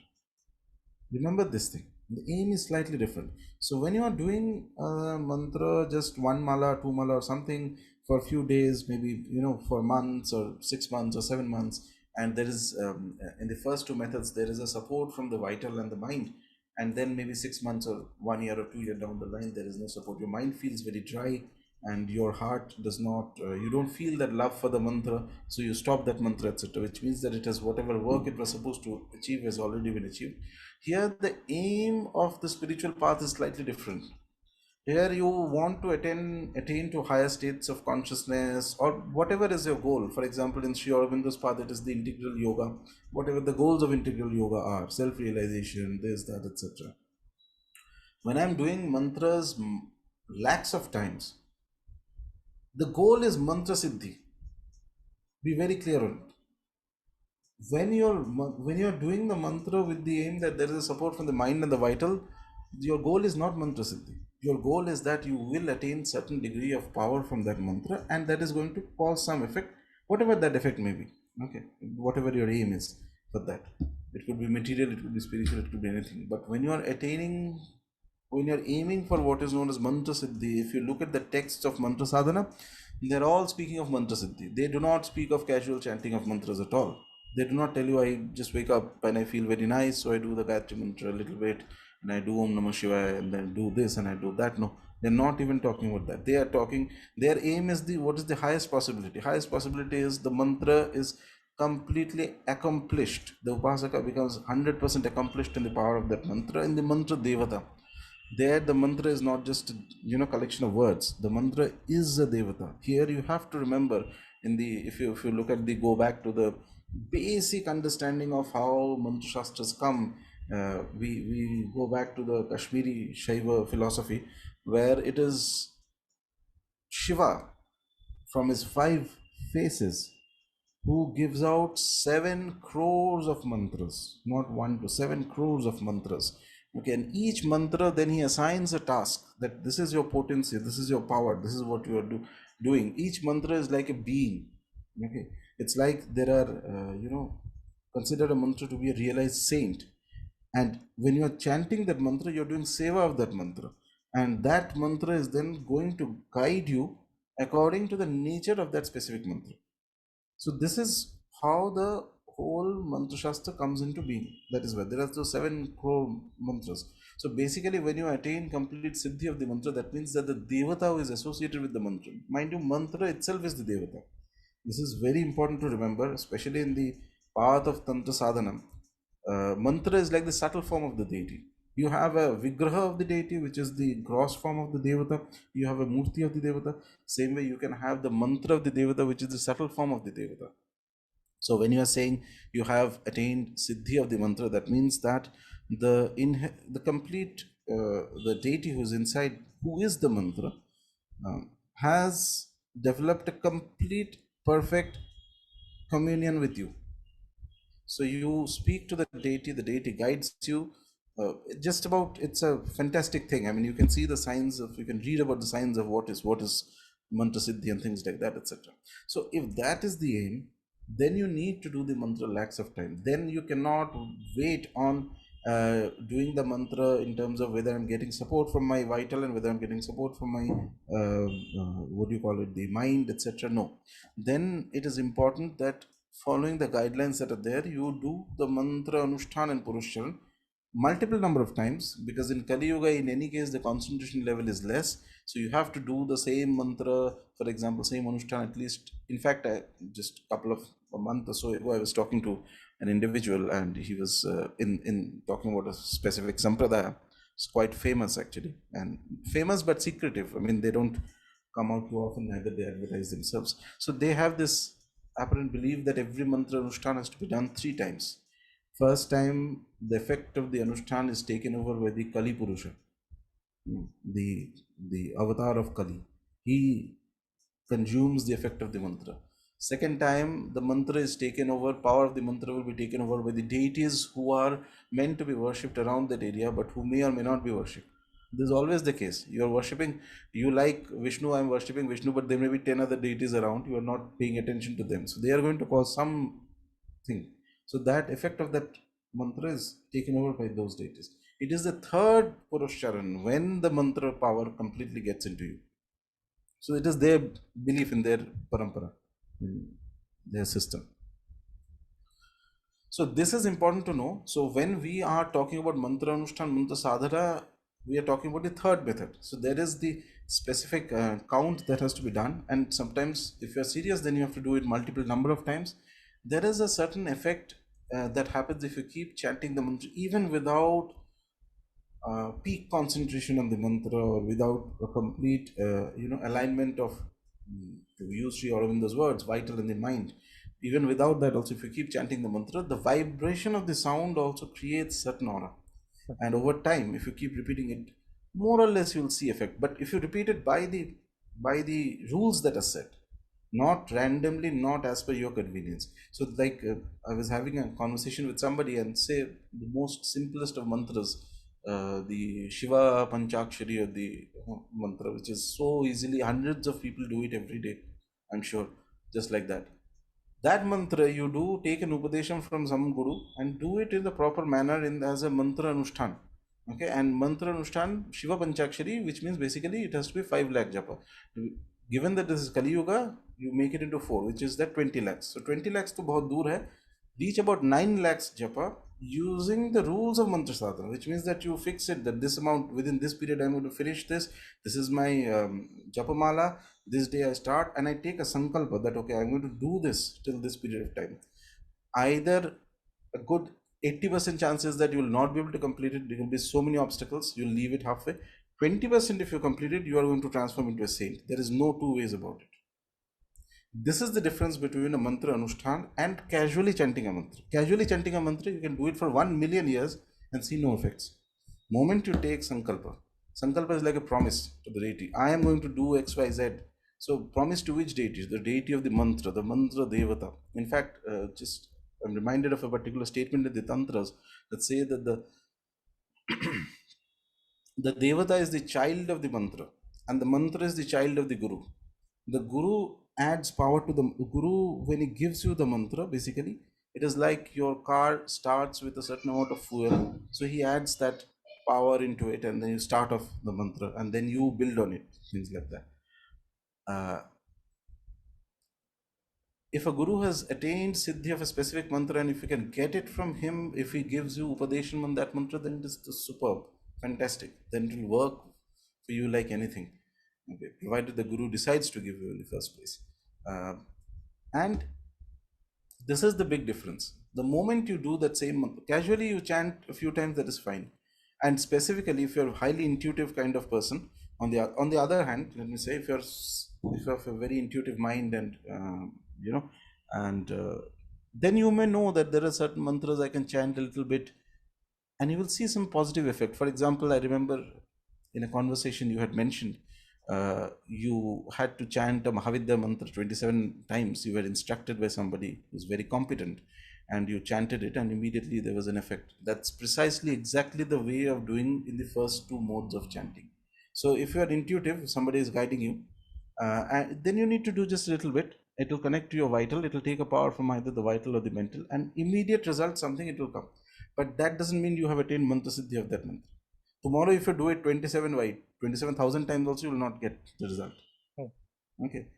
Remember this thing. The aim is slightly different. So when you are doing a mantra, just 1 mala, 2 mala or something for a few days, maybe, for months or 6 months or 7 months, and there is, in the first two methods, there is a support from the vital and the mind. And then maybe 6 months or 1 year or 2 years down the line, there is no support. Your mind feels very dry and your heart does not, you don't feel that love for the mantra. So you stop that mantra, etc., which means that it has, whatever work it was supposed to achieve has already been achieved. Here, the aim of the spiritual path is slightly different. Here, you want to attain to higher states of consciousness, or whatever is your goal. For example, in Sri Aurobindo's path, it is the integral yoga. Whatever the goals of integral yoga are, self-realization, this, that, etc. When I'm doing mantras lakhs of times, the goal is mantra siddhi. Be very clear on it. When you're doing the mantra with the aim that there is a support from the mind and the vital, your goal is not mantra siddhi. Your goal is that you will attain certain degree of power from that mantra, and that is going to cause some effect, whatever that effect may be. Okay, whatever your aim is for that. It could be material, it could be spiritual, it could be anything. But when you're aiming for what is known as mantra siddhi, if you look at the texts of mantra sadhana, they're all speaking of mantra siddhi. They do not speak of casual chanting of mantras at all. They do not tell you, I just wake up and I feel very nice, so I do the Gayatri mantra a little bit, and I do Om Namah Shivaya, and then do this and I do that. No, they're not even talking about that. They are talking, their aim is what is the highest possibility? Highest possibility is the mantra is completely accomplished. The Upasaka becomes 100% accomplished in the power of that mantra, in the mantra Devata. There, the mantra is not just collection of words. The mantra is a devata. Here, you have to remember, if you look at go back to the basic understanding of how mantra shastras come. We go back to the Kashmiri Shaiva philosophy, where it is Shiva from his 5 faces who gives out 7 crores of mantras, not 1 to 7 crores of mantras. Okay, and each mantra, then he assigns a task that this is your potency, this is your power, this is what you are doing. Each mantra is like a being. Okay, it's like there are, consider a mantra to be a realized saint. And when you are chanting that mantra, you're doing seva of that mantra. And that mantra is then going to guide you according to the nature of that specific mantra. So this is how the whole mantra shastra comes into being. That is why there are those 7 crore mantras. So basically, when you attain complete siddhi of the mantra, that means that the devata who is associated with the mantra. Mind you, mantra itself is the devata. This is very important to remember, especially in the path of tantra sadhana. Mantra is like the subtle form of the deity. You have a vigraha of the deity, which is the gross form of the devata. You have a murti of the devata. Same way, you can have the mantra of the devata, which is the subtle form of the devata. So when you are saying you have attained siddhi of the mantra, that means that the complete the deity who is inside, who is the mantra, has developed a complete perfect communion with you. So you speak to the deity guides you. Just about, it's a fantastic thing. I mean, you can see the signs you can read about the signs of what is mantra siddhi and things like that, etc. So if that is the aim, then you need to do the mantra lakhs of time. Then you cannot wait on doing the mantra in terms of whether I'm getting support from my vital and whether I'm getting support from my what do you call it, the mind, etc. No, then it is important that following the guidelines that are there, you do the mantra anushtan and purushcharan multiple number of times, because in Kali Yuga, in any case, the concentration level is less. So you have to do the same mantra, for example, same anushtan at least. In fact, just a couple of a month or so ago, I was talking to an individual, and he was in talking about a specific sampradaya. It's quite famous actually, and famous but secretive. I mean, they don't come out too often, neither they advertise themselves. So they have this apparent belief that every mantra anushthan has to be done 3 times. First time, the effect of the anushthan is taken over by the Kali Purusha, the avatar of Kali. He consumes the effect of the mantra. Second time, the mantra is taken over, power of the mantra will be taken over by the deities who are meant to be worshipped around that area, but who may or may not be worshipped. This is always the case. You are worshipping, you like Vishnu, I am worshipping Vishnu, but there may be 10 other deities around, you are not paying attention to them. So they are going to cause something. So that effect of that mantra is taken over by those deities. It is the third Purusharan when the mantra power completely gets into you. So it is their belief in their parampara, in their system. So this is important to know. So when we are talking about mantra anushthan, mantra sadhana, we are talking about the third method. So there is the specific count that has to be done, and sometimes if you are serious, then you have to do it multiple number of times. There is a certain effect that happens if you keep chanting the mantra even without peak concentration on the mantra, or without a complete alignment of, to use Sri Aurobindo's words, vital in the mind. Even without that also, if you keep chanting the mantra, the vibration of the sound also creates certain aura, and over time, if you keep repeating it, more or less you will see effect. But if you repeat it by the rules that are set, not randomly, not as per your convenience. So like I was having a conversation with somebody, and say the most simplest of mantras, the Shiva Panchakshari, or the mantra, which is so easily, hundreds of people do it every day, I'm sure, just like that. That mantra you do, take an upadesham from some guru and do it in the proper manner as a mantra anushthan. Okay, and mantra anushthan, Shiva Panchakshari, which means basically it has to be 5 lakh japa. Given that this is Kali Yuga, you make it into 4, which is that 20 lakhs. So 20 lakhs to bahut dur hai. Reach about 9 lakhs japa using the rules of mantra sadhana, which means that you fix it, that this amount, within this period I'm going to finish this. This is my japa mala. This day I start, and I take a sankalpa that okay, I'm going to do this till this period of time. Either a good 80% chances that you will not be able to complete it. There will be so many obstacles, you'll leave it halfway. 20% if you complete it, you are going to transform into a saint. There is no two ways about it. This is the difference between a mantra anushthan and casually chanting a mantra. Casually chanting a mantra, you can do it for 1 million years and see no effects. Moment you take sankalpa, sankalpa is like a promise to the deity. I am going to do X, Y, Z. So promise to which deity? The deity of the mantra Devata. In fact, I'm reminded of a particular statement in the tantras that say that the Devata is the child of the mantra, and the mantra is the child of the guru. The guru adds power to the guru when he gives you the mantra. Basically, it is like your car starts with a certain amount of fuel, so he adds that power into it, and then you start off the mantra, and then you build on it, things like that. If a guru has attained siddhi of a specific mantra, and if you can get it from him, if he gives you upadesham on that mantra, then it is superb, fantastic. Then it will work for you like anything, okay, provided the guru decides to give you in the first place. And this is the big difference. The moment you do that same mantra, casually you chant a few times, that is fine. And specifically, if you're a highly intuitive kind of person, on the other hand, let me say, if you have a very intuitive mind, and then you may know that there are certain mantras I can chant a little bit, and you will see some positive effect. For example, I remember in a conversation you had mentioned you had to chant a Mahavidya mantra 27 times. You were instructed by somebody who's very competent, and you chanted it, and immediately there was an effect. That's precisely exactly the way of doing in the first 2 modes of chanting. So if you are intuitive, if somebody is guiding you, and then you need to do just a little bit. It will connect to your vital. It will take a power from either the vital or the mental, and immediate result, something it will come. But that doesn't mean you have attained mantra siddhi of that mantra. Tomorrow, if you do it 27,000 times also, you will not get the result. Okay,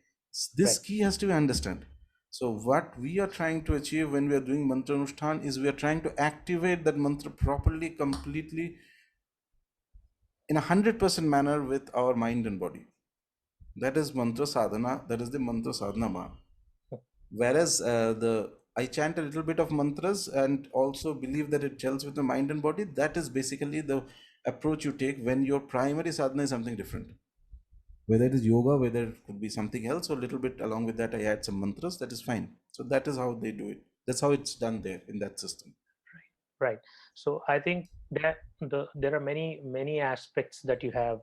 this key has to be understood. So what we are trying to achieve when we are doing mantra anushthan is we are trying to activate that mantra properly, completely, in a 100% manner with our mind and body. That is mantra sadhana. That is the mantra sadhana mark. Whereas the I chant a little bit of mantras and also believe that it gels with the mind and body. That is basically the approach you take when your primary sadhana is something different. Whether it is yoga, whether it could be something else, or a little bit along with that, I add some mantras, that is fine. So that is how they do it. That's how it's done there in that system. Right. So I think that there are many aspects that you have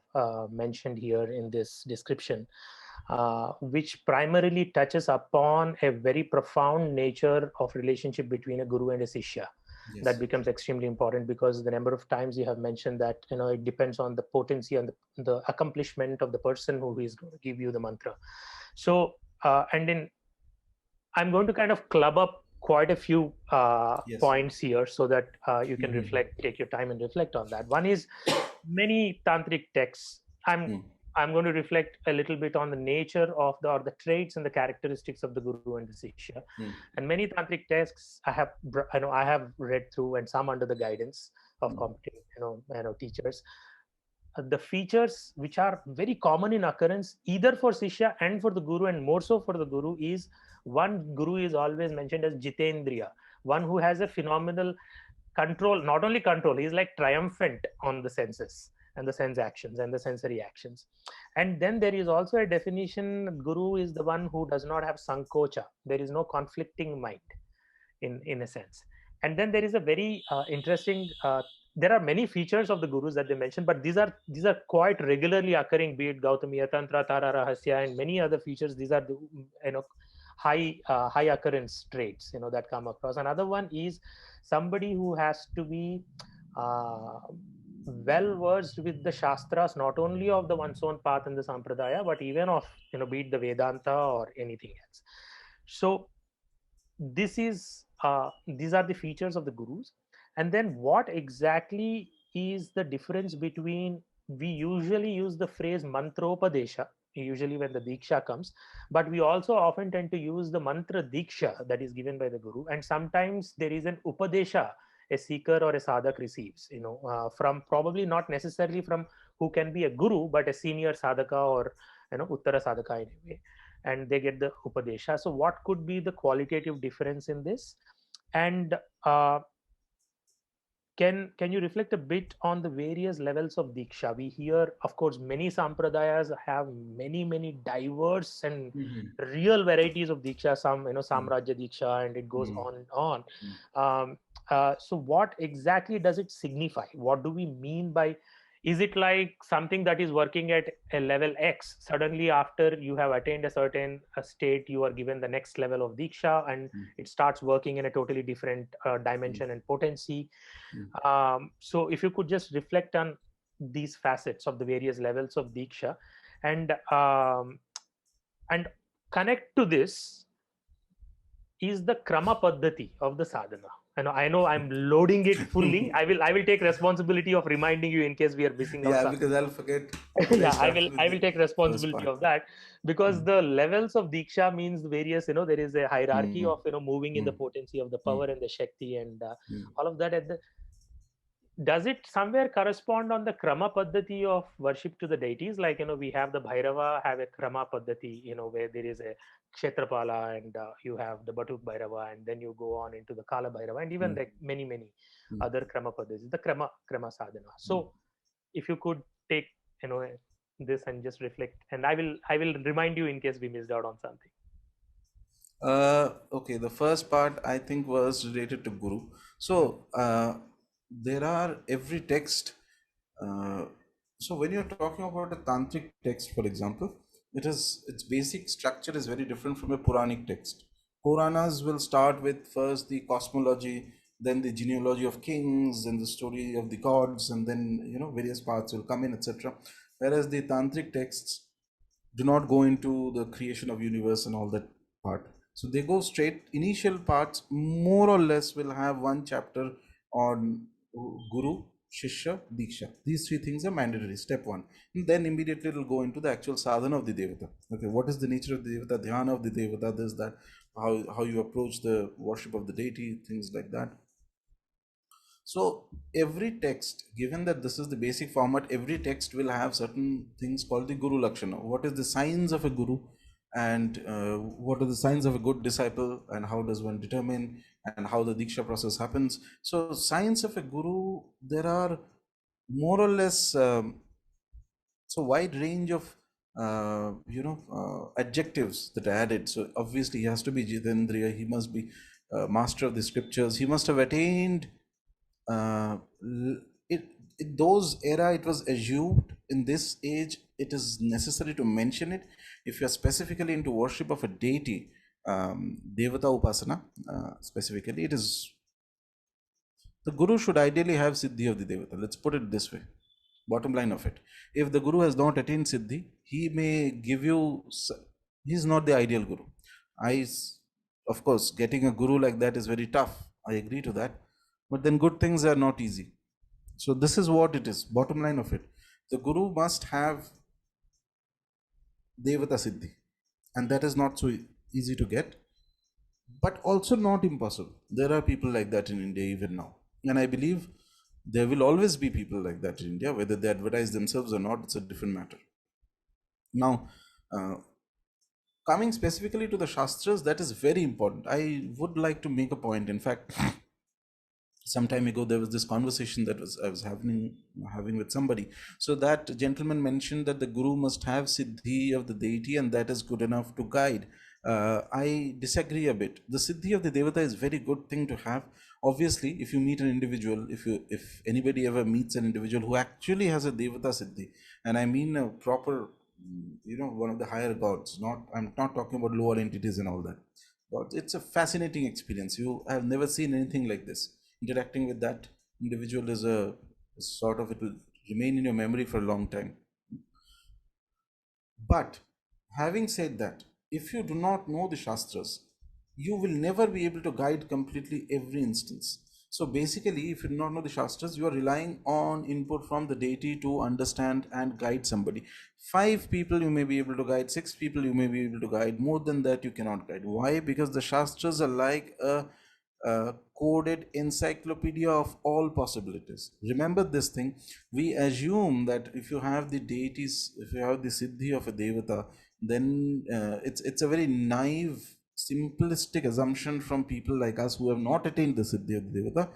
mentioned here in this description, which primarily touches upon a very profound nature of relationship between a guru and a shishya. Yes. That becomes extremely important because the number of times you have mentioned that it depends on the potency and the accomplishment of the person who is going to give you the mantra. So and then I'm going to kind of club up quite a few Yes. points here so that you can reflect, take your time and reflect on that. One is many tantric texts. I'm going to reflect a little bit on the nature of or the traits and the characteristics of the guru and the shishya. And many tantric texts I have read through, and some under the guidance of competent teachers. The features which are very common in occurrence either for shishya and for the guru, and more so for the guru, is one guru is always mentioned as Jitendriya, one who has a phenomenal control, not only control, he's like triumphant on the senses and the sense actions and the sensory actions. And then there is also a definition, guru is the one who does not have sankocha, there is no conflicting mind in a sense. And then there is a very interesting there are many features of the gurus that they mention, but these are quite regularly occurring, be it Gautamiya Tantra, Tara Rahasya, and many other features. These are the high occurrence traits that come across. Another one is somebody who has to be well versed with the shastras, not only of the one's own path in the sampradaya, but even of be it the Vedanta or anything else. So these are the features of the gurus. And then what exactly is the difference between, we usually use the phrase mantropadesha usually when the diksha comes, but we also often tend to use the mantra diksha that is given by the guru, and sometimes there is an upadesha a seeker or a sadhak receives from, probably not necessarily from who can be a guru, but a senior sadhaka or uttara sadhaka anyway, and they get the upadesha. So what could be the qualitative difference in this? And can you reflect a bit on the various levels of diksha? We hear, of course, many sampradayas have many diverse and real varieties of diksha. Some samrajya diksha, and it goes on and on. So what exactly does it signify? What do we mean by, is it like something that is working at a level X, suddenly after you have attained a certain state you are given the next level of diksha, and it starts working in a totally different dimension and potency? So if you could just reflect on these facets of the various levels of diksha, and connect to this is the krama paddhati of the sadhana. I know I'm loading it fully. I will take responsibility of reminding you in case we are missing out something. Because I'll forget. Yeah, I will take responsibility of that, because the levels of diksha means various, there is a hierarchy of moving in the potency of the power and the shakti and all of that. Does it somewhere correspond on the krama paddhati of worship to the deities? Like, we have the Bhairava have a krama paddhati, where there is a Kshetrapala, and you have the Batuk Bhairava, and then you go on into the Kala Bhairava, and even like many other krama paddhatis, the krama sadhana. So if you could take, this and just reflect, and I will remind you in case we missed out on something. Okay, the first part I think was related to Guru. So there are every text. So when you're talking about a tantric text, for example, its basic structure is very different from a Puranic text. Puranas will start with first the cosmology, then the genealogy of kings, and the story of the gods, and then various parts will come in, etc. Whereas the tantric texts do not go into the creation of universe and all that part. So they go straight. Initial parts more or less will have one chapter on Guru, Shishya, Diksha. These three things are mandatory, step one. And then immediately it will go into the actual sadhana of the Devata. Okay, what is the nature of the Devata, Dhyāna of the Devata, this, that, how you approach the worship of the deity, things like that. So every text, given that this is the basic format, every text will have certain things called the Guru Lakshana. What is the signs of a Guru? and what are the signs of a good disciple, and how does one determine, and how the diksha process happens. So signs of a guru, there are more or less so wide range of adjectives that are added. So obviously he has to be Jitendriya, he must be master of the scriptures, he must have attained it, those era. It was assumed in this age it is necessary to mention it if you are specifically into worship of a deity, devata upasana. Specifically, it is the guru should ideally have siddhi of the devata. Let's put it this way. Bottom line of it, if the guru has not attained siddhi, he may give you, he's not the ideal guru. Of course, getting a guru like that is very tough, I agree to that, but then good things are not easy. So this is what it is, bottom line of it. The guru must have devata siddhi, and that is not so easy to get, but also not impossible. There are people like that in India even now, and I believe there will always be people like that in India. Whether they advertise themselves or not, it's a different matter. Now, coming specifically to the Shastras, that is very important. I would like to make a point. In fact, some time ago, there was this conversation that I was having with somebody. So that gentleman mentioned that the guru must have siddhi of the deity, and that is good enough to guide. I disagree a bit. The siddhi of the devata is very good thing to have. Obviously, if you meet an individual, if anybody ever meets an individual who actually has a devata siddhi, and I mean a proper, one of the higher gods. I'm not talking about lower entities and all that. But it's a fascinating experience. You have never seen anything like this. Interacting with that individual is a sort of, it will remain in your memory for a long time. But having said that, if you do not know the Shastras, you will never be able to guide completely every instance. So basically, if you do not know the Shastras, you are relying on input from the deity to understand and guide somebody. 5 people you may be able to guide, 6 people you may be able to guide, more than that you cannot guide. Why? Because the Shastras are like a coded encyclopedia of all possibilities. Remember this thing, we assume that if you have the deities, if you have the siddhi of a devata, then it's a very naive, simplistic assumption from people like us who have not attained the siddhi of the devata.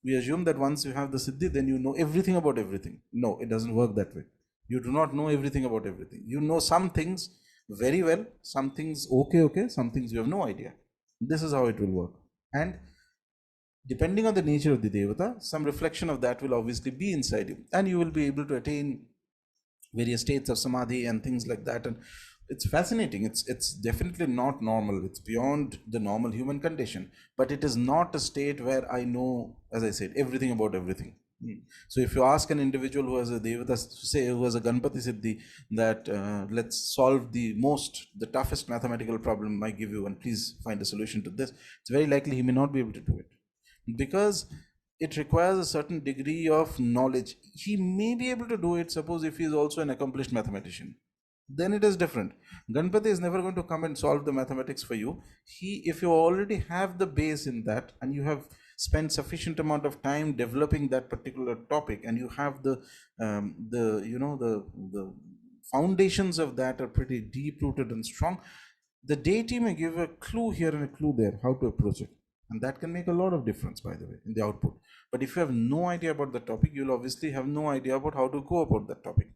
We assume that once you have the siddhi, then you know everything about everything. No, it doesn't work that way. You do not know everything about everything. You know some things very well, some things okay, some things you have no idea. This is how it will work. And depending on the nature of the devata, some reflection of that will obviously be inside you, and you will be able to attain various states of samadhi and things like that. And it's fascinating. It's definitely not normal. It's beyond the normal human condition, but it is not a state where I know, as I said, everything about everything. So if you ask an individual who has a devata, say who has a Ganpati Siddhi, that let's solve the toughest mathematical problem I give you, and please find a solution to this, it's very likely he may not be able to do it, because it requires a certain degree of knowledge. He may be able to do it, suppose if he is also an accomplished mathematician, then it is different. Ganpati is never going to come and solve the mathematics for you. If you already have the base in that, and you have spent sufficient amount of time developing that particular topic, and you have the foundations of that are pretty deep rooted and strong, the deity may give a clue here and a clue there how to approach it, and that can make a lot of difference, by the way, in the output. But if you have no idea about the topic, you'll obviously have no idea about how to go about that topic.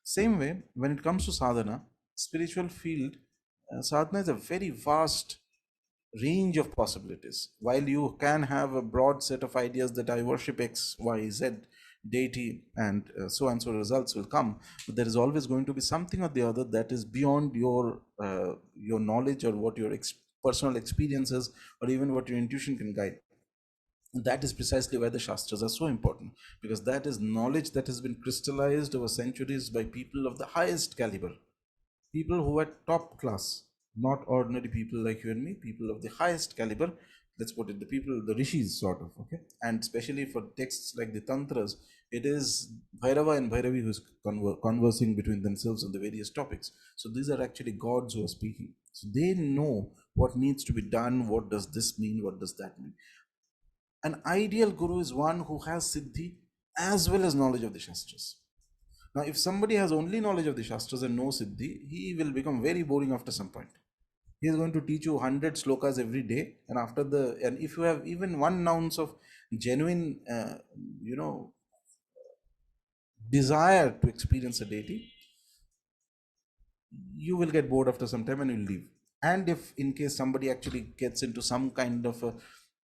Same way, when it comes to sadhana, spiritual field, sadhana is a very vast range of possibilities. While you can have a broad set of ideas that I worship X, Y, Z deity, and so results will come, but there is always going to be something or the other that is beyond your knowledge, or what your personal experiences, or even what your intuition can guide. And that is precisely why the Shastras are so important, because that is knowledge that has been crystallized over centuries by people of the highest caliber, people who are top class, not ordinary people like you and me, people of the highest caliber. Let's put it, the rishis, sort of, okay? And especially for texts like the Tantras, it is Bhairava and Bhairavi who's conversing between themselves on the various topics. So these are actually gods who are speaking. So they know what needs to be done, what does this mean, what does that mean. An ideal guru is one who has siddhi as well as knowledge of the Shastras. Now, if somebody has only knowledge of the Shastras and no Siddhi, he will become very boring after some point. He is going to teach you 100 slokas every day, and and if you have even 1 ounce of genuine, desire to experience a deity, you will get bored after some time and you'll leave. And if in case somebody actually gets into some kind of a,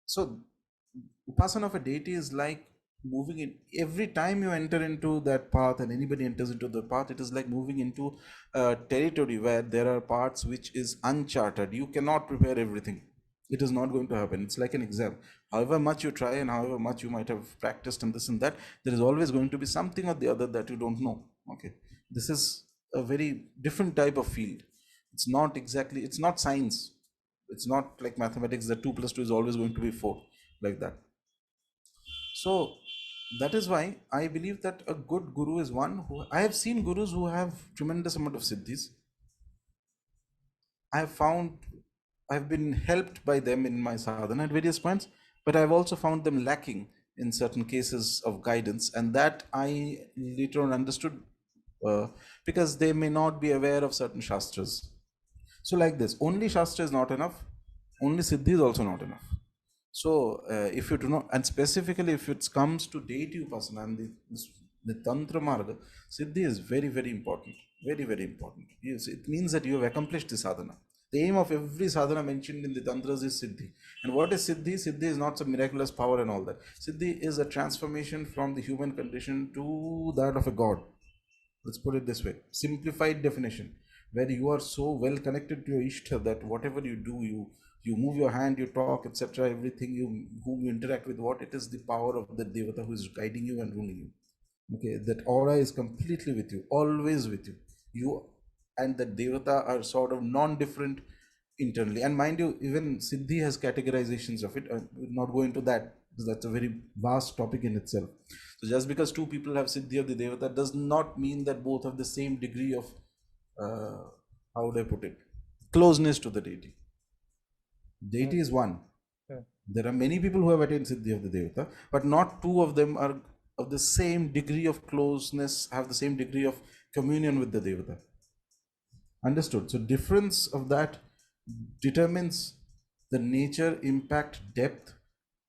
so upasana of a deity is like moving in. Every time you enter into that path and anybody enters into the path, it is like moving into a territory where there are parts which is uncharted. You cannot prepare everything. It is not going to happen. It's like an exam. However much you try and however much you might have practiced and this and that, there is always going to be something or the other that you don't know. Okay, this is a very different type of field. It's not exactly, it's not science. It's not like mathematics that 2 plus 2 is always going to be 4, like that. So that is why I believe that a good guru is one who, I have seen gurus who have tremendous amount of siddhis. I have found, I've been helped by them in my sadhana at various points, but I've also found them lacking in certain cases of guidance, and that I later on understood because they may not be aware of certain shastras. So like this, only shastra is not enough, only siddhi is also not enough. So if you do not, and specifically if it comes to deity upasana and the tantra marga, siddhi is very, very important. Very, very important. Yes, it means that you have accomplished the sadhana. The aim of every sadhana mentioned in the tantras is siddhi. And what is siddhi? Siddhi is not some miraculous power and all that. Siddhi is a transformation from the human condition to that of a god. Let's put it this way, simplified definition, where you are so well connected to your Ishta that whatever you do, you move your hand, you talk, etc., everything, whom you interact with, what it is, the power of the Devata who is guiding you and ruling you. Okay, that aura is completely with you, always with you. You and the Devata are sort of non-different internally. And mind you, even Siddhi has categorizations of it. We'll not go into that because that's a very vast topic in itself. So just because 2 people have Siddhi of the Devata does not mean that both have the same degree of, how would I put it, closeness to the deity. Deity is one. There are many people who have attained Siddhi of the Devata, but not 2 of them are of the same degree of closeness, have the same degree of communion with the Devata. Understood? So difference of that determines the nature, impact, depth,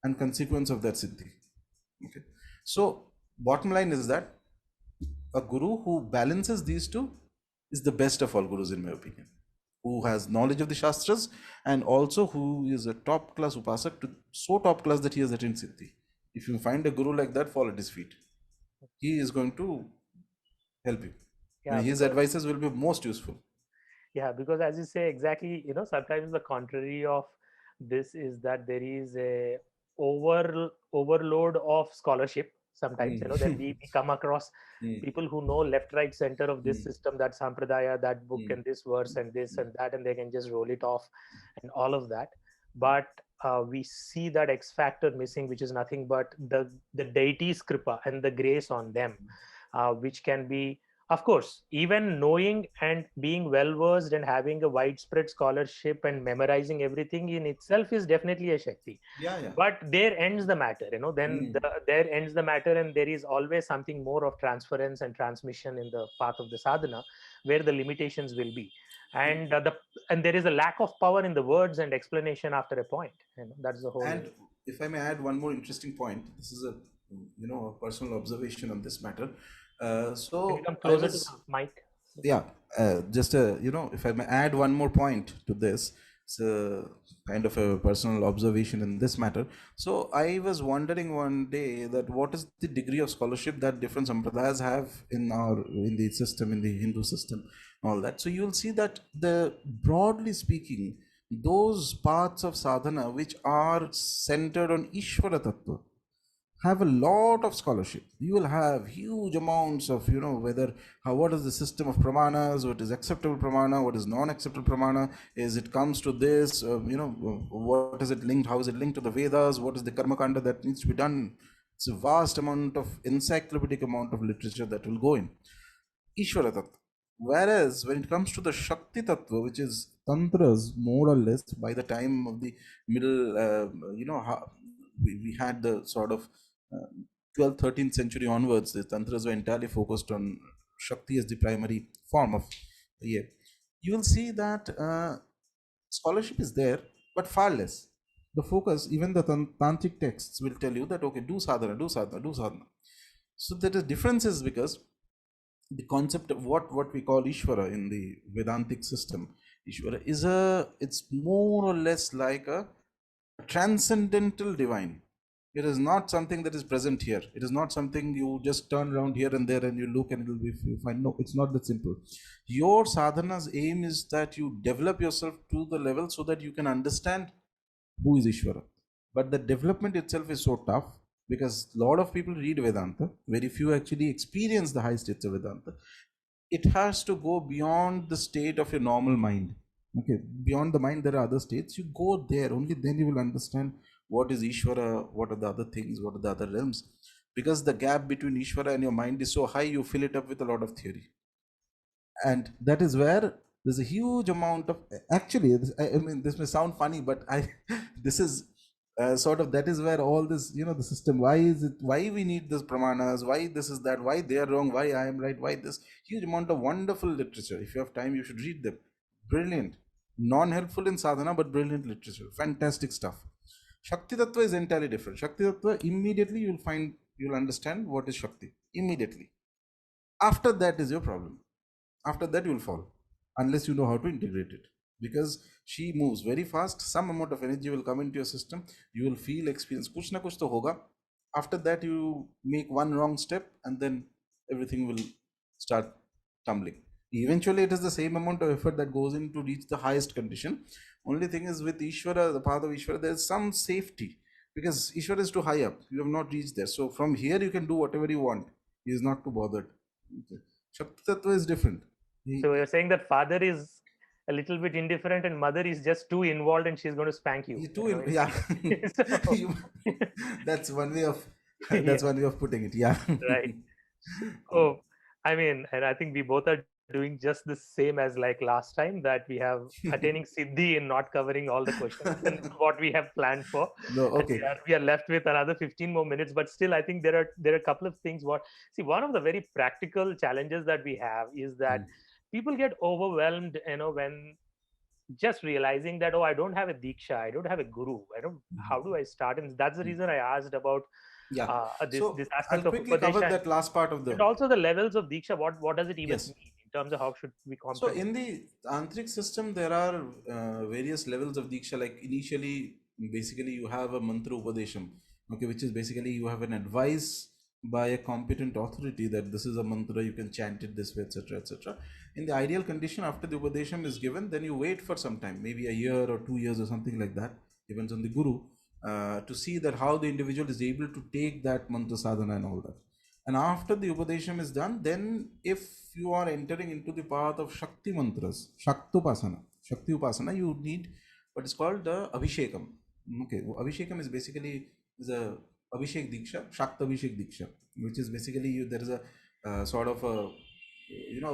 and consequence of that Siddhi. Okay. So bottom line is that a guru who balances these 2 is the best of all gurus, in my opinion, who has knowledge of the Shastras and also who is a top class upasak, to so top class that he has attained Siddhi. If you find a guru like that, fall at his feet. He is going to help you. Yeah, his advices will be most useful. Yeah, because as you say, exactly, sometimes the contrary of this is that there is a overload of scholarship. Sometimes, then we come across people who know left, right, center of this system, that sampradaya, that book, and this verse, and this and that, and they can just roll it off and all of that. But we see that X factor missing, which is nothing but the deity's kripa and the grace on them, which can be, of course, even knowing and being well versed and having a widespread scholarship and memorizing everything in itself is definitely a Shakti. Yeah. But there ends the matter, then there ends the matter, and there is always something more of transference and transmission in the path of the sadhana where the limitations will be. And and there is a lack of power in the words and explanation after a point. That's the whole. And if I may add one more interesting point, this is a personal observation on this matter. So can you come closer to the mic? Yeah, just if I may add one more point to this, it's a kind of a personal observation in this matter. So I was wondering one day that what is the degree of scholarship that different sampradayas have in the system, in the Hindu system, all that. So you'll see that broadly speaking, those parts of sadhana which are centered on Ishvara Tattva have a lot of scholarship. You will have huge amounts of, what is the system of pramanas, what is acceptable pramana, what is non-acceptable pramana, is it comes to this, what is it linked, how is it linked to the Vedas, what is the karma kanda that needs to be done. It's a vast amount of encyclopedic amount of literature that will go in Ishvara Tattva. Whereas when it comes to the Shakti Tattva, which is tantras, more or less by the time of the middle, we had the sort of 12th, 13th century onwards, the tantras were entirely focused on Shakti as the primary form of, yeah, you will see that scholarship is there, but far less. The focus, even the tantric texts will tell you that, okay, do sadhana, do sadhana, do sadhana. So there is differences because the concept of what we call Ishvara in the Vedantic system, Ishvara is it's more or less like a transcendental divine. It is not something that is present here. It is not something you just turn around here and there and you look and it will be fine. No, it's not that simple. Your sadhana's aim is that you develop yourself to the level so that you can understand who is Ishvara. But the development itself is so tough because a lot of people read Vedanta, very few actually experience the high states of Vedanta. It has to go beyond the state of your normal mind. Okay, beyond the mind, there are other states. You go there, only then you will understand what is Ishvara, what are the other things, what are the other realms. Because the gap between Ishvara and your mind is so high, you fill it up with a lot of theory. And that is where there's a huge amount of, actually, I mean, this may sound funny, but this is sort of, that is where all this, the system, why we need this pramanas, why this is that, why they are wrong, why I am right, why this huge amount of wonderful literature. If you have time, you should read them. Brilliant, non-helpful in sadhana, but brilliant literature, fantastic stuff. Shakti Tattva is entirely different. Shakti Tattva, immediately you'll understand what is Shakti, immediately. After that is your problem. After that you will fall, unless you know how to integrate it, because she moves very fast. Some amount of energy will come into your system, you will feel, experience kuch na kuch to hoga. After that you make one wrong step and then everything will start tumbling. Eventually it is the same amount of effort that goes in to reach the highest condition. Only thing is, with Ishvara, the path of Ishvara, there is some safety, because Ishvara is too high up, you have not reached there. So from here you can do whatever you want. He is not too bothered. Okay. Shakti Tattva is different. So you're saying that father is a little bit indifferent and mother is just too involved and she's going to spank you. Yeah. So, That's one way of yeah, one way of putting it. Yeah. right. Oh, I mean, and I think we both are doing just the same as like last time, that we have attaining siddhi in not covering all the questions and what we have planned for. No, okay. And we are left with another 15 more minutes, but still I think there are a couple of things. One of the very practical challenges that we have is that people get overwhelmed, when just realizing that, oh, I don't have a diksha, I don't have a guru, how do I start? And that's the reason I asked about this aspect I'll of quickly cover Upadesha, that last part of the, and also the levels of diksha. What does it even yes, mean in terms of how should we so comprehend? in the tantric system there are various levels of diksha. Like initially, basically you have a mantra upadesham, okay, which is basically you have an advice by a competent authority that this is a mantra, you can chant it this way, etc., etc. In the ideal condition, after the upadesham is given, then you wait for some time, maybe a year or 2 years or something like that, depends on the guru, to see that how the individual is able to take that mantra sadhana and all that. And after the Upadesham is done, then if you are entering into the path of Shakti mantras, Shakti Upasana, you need what is called the Abhishekam. Okay, Abhishekam is basically a Abhishek Diksha, Shakta Abhishek Diksha, which is basically there is a sort of a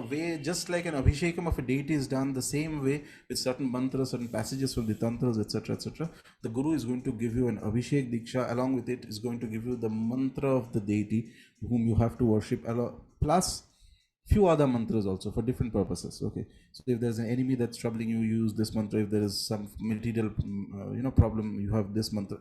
way, just like an abhishekam of a deity is done, the same way with certain mantras, certain passages from the tantras, etc., etc. The guru is going to give you an abhishek diksha. Along with it is going to give you the mantra of the deity whom you have to worship, plus few other mantras also for different purposes. Okay, so if there's an enemy that's troubling you, use this mantra. If there is some material problem, you have this mantra.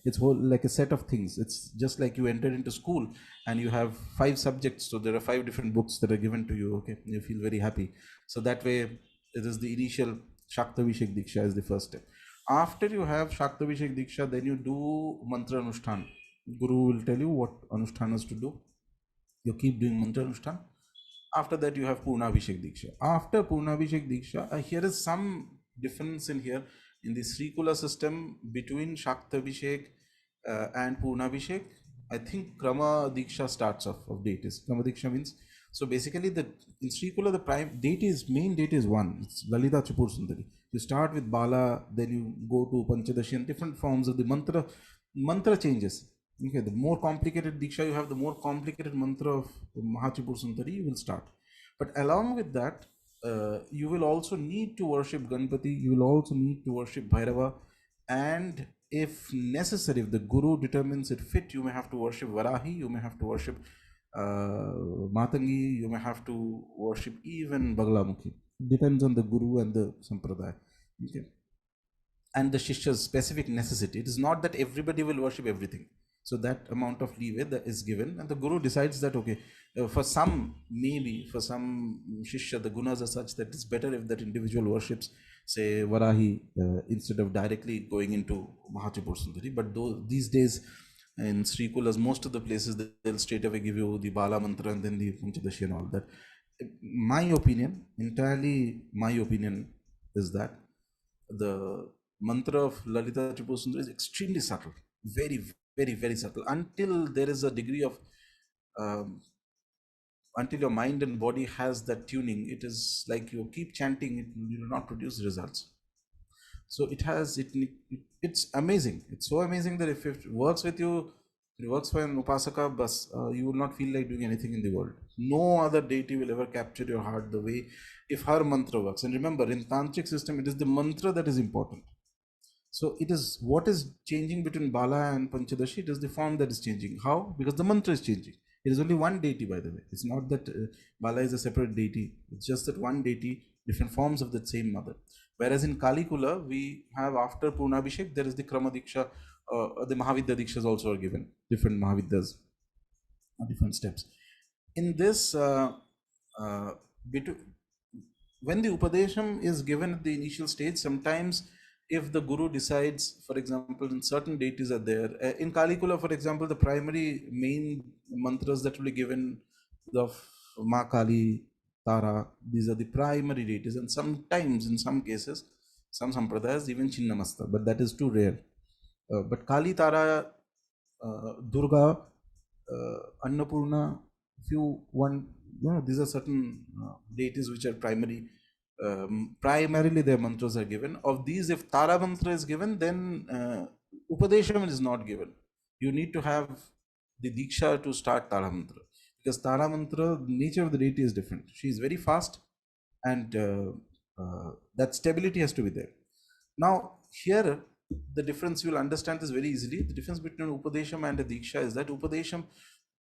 It's whole like a set of things. It's just like you enter into school and you have 5 subjects, so there are 5 different books that are given to you. Okay, you feel very happy. So that way it is the initial Shaktabhishek Diksha is the first step. After you have Shaktabhishek Diksha, then you do mantra anushtan. Guru will tell you what anushthanas to do. You keep doing mantra anushtan. After that you have Purnabhishek Diksha. After Purnabhishek Diksha, here is some difference in here in the Srikula system between Shaktabhishek and Purnabhishek. I think Krama Diksha starts off of deities. Krama Diksha means, so basically in Srikula the main deity is one. It's Lalita Chapur Sundari. You start with Bala, then you go to Panchadashi, and different forms of the mantra changes. Okay, the more complicated diksha you have, the more complicated mantra of Mahachipur Sundari you will start. But along with that, you will also need to worship Ganpati, you will also need to worship Bhairava, and if necessary, if the guru determines it fit, you may have to worship Varahi, you may have to worship Matangi, you may have to worship even Baglamukhi. Depends on the Guru and the Sampradaya. Okay. And the Shishya's specific necessity. It is not that everybody will worship everything. So that amount of leeway that is given, and the Guru decides that, okay, for some, maybe for some Shishya, the gunas are such that it's better if that individual worships, say, Varahi, instead of directly going into Mahachapur Sundari. But these days, in Srikulas, most of the places, they'll straight away give you the Bala mantra and then the Panchadashi and all that. My opinion, entirely my opinion, is that the mantra of Lalita Tripura Sundari is extremely subtle, very, very, very subtle, until there is a degree of, until your mind and body has that tuning. It is like you keep chanting, it will not produce results. So it's amazing. It's so amazing that if it works with you, it works for an upasaka, but you will not feel like doing anything in the world. No other deity will ever capture your heart the way if her mantra works. And remember, in tantric system, it is the mantra that is important. So it is what is changing between Bala and Panchadashi. It is the form that is changing. How? Because the mantra is changing. It is only one deity, by the way. It's not that Bala is a separate deity. It's just that one deity, different forms of that same mother. Whereas in Kalikula, we have after Purnabhishek, there is the Krama Diksha, the Mahavidya Dikshas also are given. Different Mahavidyas, different steps. In this, when the Upadesham is given at the initial stage, sometimes if the Guru decides, for example, in certain deities are there, in Kalikula, for example, the primary main mantras that will be given of Ma Kali, Tara, these are the primary deities, and sometimes in some cases, some sampradayas even Chinnamasta, but that is too rare. But Kali, Tara, Durga, Annapurna, these are certain deities which are primary. Primarily their mantras are given. Of these, if Tara mantra is given, then Upadesham is not given. You need to have the Diksha to start Tara mantra, because Tara mantra, the nature of the deity is different. She is very fast, and that stability has to be there. Now here, the difference you will understand this very easily. The difference between Upadesham and a Diksha is that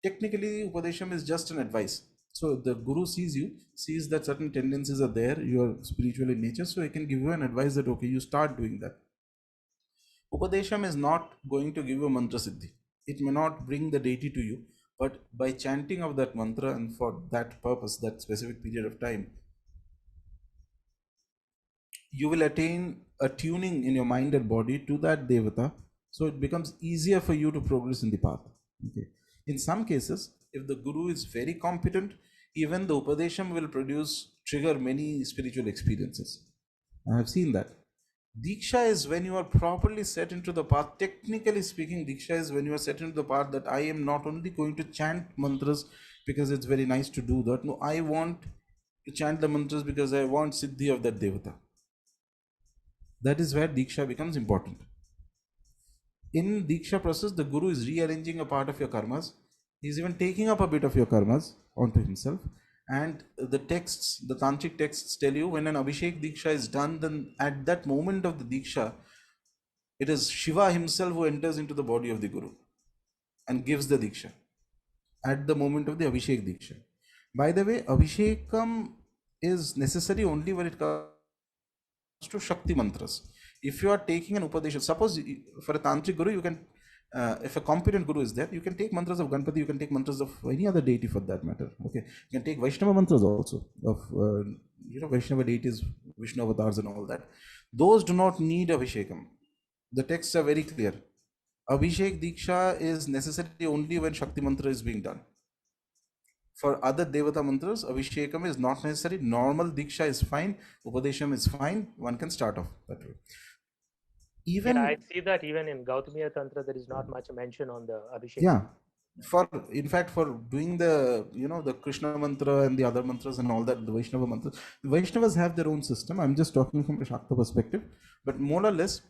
technically Upadesham is just an advice. So the Guru sees that certain tendencies are there, you are spiritual in nature, so he can give you an advice that, okay, you start doing that. Upadesham is not going to give you mantra siddhi. It may not bring the deity to you, but by chanting of that mantra, and for that purpose, that specific period of time, you will attain a tuning in your mind and body to that Devata, so it becomes easier for you to progress in the path. Okay. In some cases, if the Guru is very competent, even the Upadesham will trigger many spiritual experiences. I have seen that. Diksha is when you are properly set into the path. Technically speaking, Diksha is when you are set into the path that I am not only going to chant mantras because it's very nice to do that. No, I want to chant the mantras because I want siddhi of that Devata. That is where Diksha becomes important. In Diksha process, the Guru is rearranging a part of your karmas. He is even taking up a bit of your karmas onto himself. And the tantric texts tell you, when an Abhishek Diksha is done, then at that moment of the Diksha, it is Shiva himself who enters into the body of the Guru and gives the Diksha at the moment of the Abhishek Diksha. By the way, Abhishekam is necessary only when it comes to Shakti mantras. If you are taking an Upadesha, suppose for a Tantric Guru, you can, if a competent Guru is there, you can take mantras of Ganpati, you can take mantras of any other deity for that matter. Okay, you can take Vaishnava mantras also of, Vaishnava deities, Vishnu avatars and all that. Those do not need Abhishekam. The texts are very clear. Abhishek Diksha is necessary only when Shakti mantra is being done. For other Devata mantras, Abhishekam is not necessary. Normal Diksha is fine. Upadesham is fine. One can start off that way. Even I see that even in Gautamiya Tantra, there is not much mention on the Abhishek. Yeah. In fact, for doing the, the Krishna mantra and the other mantras and all that, the Vaishnava mantras, the Vaishnavas have their own system. I'm just talking from a Shakta perspective. But more or less,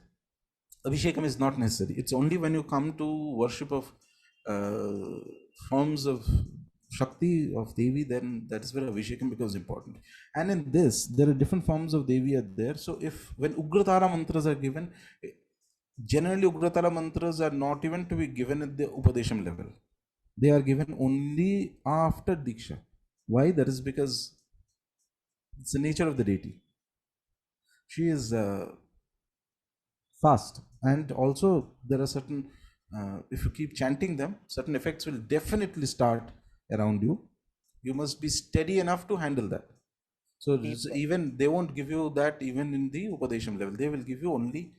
Abhishekam is not necessary. It's only when you come to worship of forms of Shakti, of Devi, then that is where Abhishekam becomes important. And in this, there are different forms of Devi are there. So when Ugratara mantras are given, generally Ugratara mantras are not even to be given at the Upadesham level. They are given only after Diksha. Why? That is because it's the nature of the deity. She is fast, and also there are certain, if you keep chanting them, certain effects will definitely start around you. You must be steady enough to handle that. So even they won't give you that even in the Upadesham level. They will give you only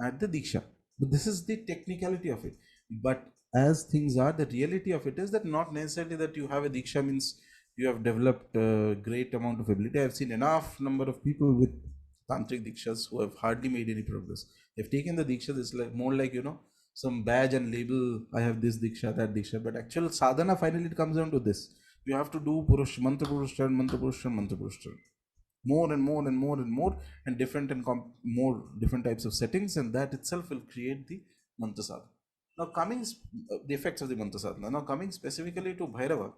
at the Diksha. But this is the technicality of it. But as things are, the reality of it is that not necessarily that you have a Diksha means you have developed a great amount of ability. I've seen enough number of people with Tantric Dikshas who have hardly made any progress. They've taken the Diksha, it's like more like, some badge and label, I have this Diksha, that Diksha. But actual sadhana, finally it comes down to this. You have to do Purush, Mantra Purushchan, Mantra Purushchan, Mantra Purushchan. More and more and more and more, and different and more different types of settings, and that itself will create the Mantra Sadhana. Now coming, the effects of the Mantra Sadhana. Now coming specifically to Bhairava,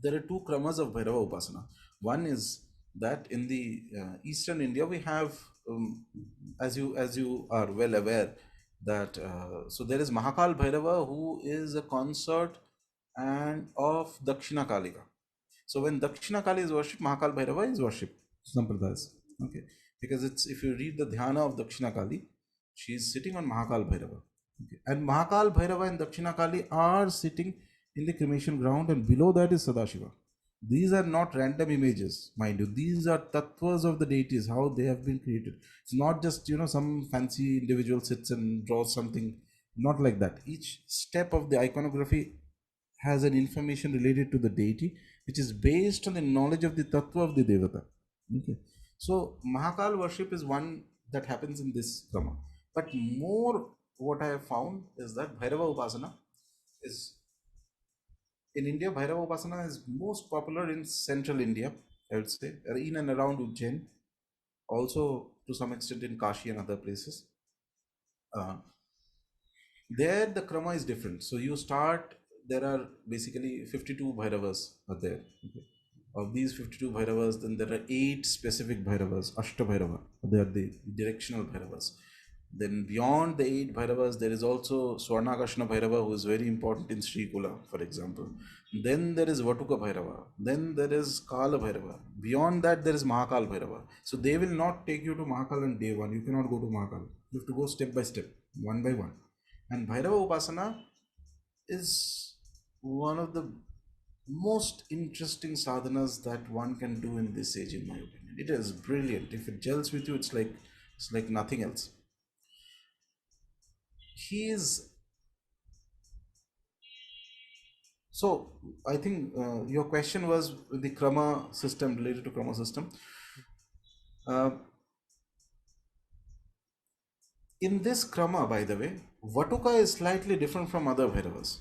there are two kramas of Bhairava Upasana. One is that in the Eastern India, we have, as you are well aware, that so there is Mahakal Bhairava, who is a consort and of Dakshina Kalika. So when Dakshina Kali is worshipped, Mahakal Bhairava is worshipped. Sampradayas. Okay. Because it's, if you read the Dhyāna of Dakshina Kali, she is sitting on Mahakal Bhairava. Okay. And Mahakal Bhairava and Dakshina Kali are sitting in the cremation ground, and below that is Sadashiva. These are not random images, mind you. These are tattvas of the deities, how they have been created. It's not just, some fancy individual sits and draws something. Not like that. Each step of the iconography has an information related to the deity, which is based on the knowledge of the tattva of the devata. Okay. So Mahakal worship is one that happens in this krama. But more, what I have found is that Bhairava Upasana is, in India, Bhairava Upasana is most popular in central India, I would say, in and around Ujjain, also to some extent in Kashi and other places. There the krama is different. So you start, there are basically 52 Bhairavas are there. Okay. Of these 52 Bhairavas, then there are 8 specific Bhairavas, Ashta Bhairava. They are the directional Bhairavas. Then beyond the 8 Bhairavas, there is also Swarnakashna Bhairava, who is very important in Sri Kula, for example. Then there is Vatuka Bhairava. Then there is Kala Bhairava. Beyond that, there is Mahakal Bhairava. So they will not take you to Mahakal on day one. You cannot go to Mahakal. You have to go step by step, one by one. And Bhairava Upasana is one of the most interesting sadhanas that one can do in this age, in my opinion. It is brilliant. If it gels with you, it's like nothing else. He is. So I think your question was the krama system, related to krama system. In this krama, by the way, Vatuka is slightly different from other Bhairavas.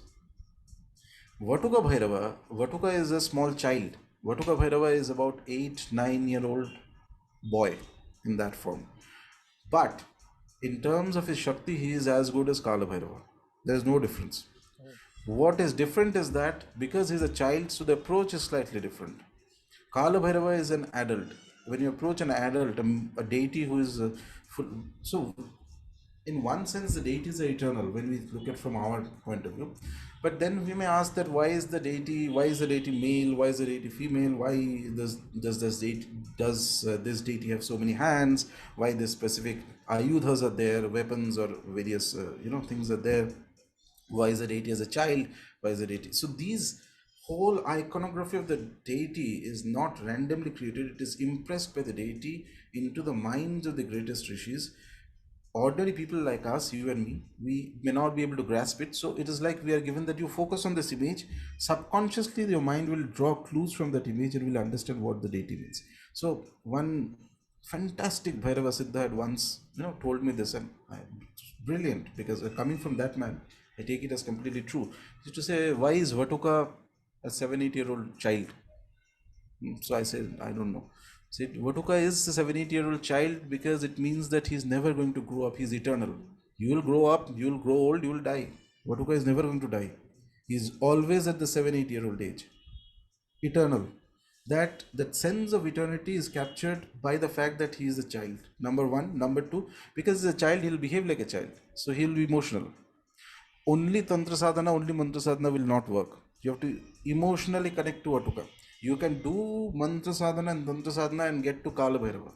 Vatuka is a small child. Vatuka Bhairava is about 8-9-year-old boy in that form. But in terms of his Shakti, he is as good as Kala Bhairava. There is no difference. What is different is that because he's a child, so the approach is slightly different. Kala Bhairava is an adult. When you approach an adult, a deity who is full, so in one sense the deities are eternal when we look at from our point of view. But then we may ask that why is the deity male, why is the deity female, why does this deity have so many hands, why this specific ayudhas are there, weapons or various things are there, why is the deity as a child, why is the deity, so these whole iconography of the deity is not randomly created. It is impressed by the deity into the minds of the greatest rishis. Ordinary people like us, you and me, we may not be able to grasp it. So it is like we are given that you focus on this image, subconsciously your mind will draw clues from that image and will understand what the deity means. So one fantastic Bhairava Siddha had once told me this, and it's brilliant, because coming from that man, I take it as completely true. He used to say, why is Vatuka a 7-8-year-old child? So I said, I don't know. Said, Vatuka is a 7-8-year-old child because it means that he's never going to grow up. He's eternal. You will grow up, you will grow old, you will die. Vatuka is never going to die. He's always at the 7-8-year-old age. Eternal. That sense of eternity is captured by the fact that he is a child. Number one. Number two, because he's a child, he'll behave like a child. So he'll be emotional. only tantra sadhana, only mantra sadhana will not work. You have to emotionally connect to Vatuka. You can do mantra sadhana and tantra sadhana and get to Kala Bhairava,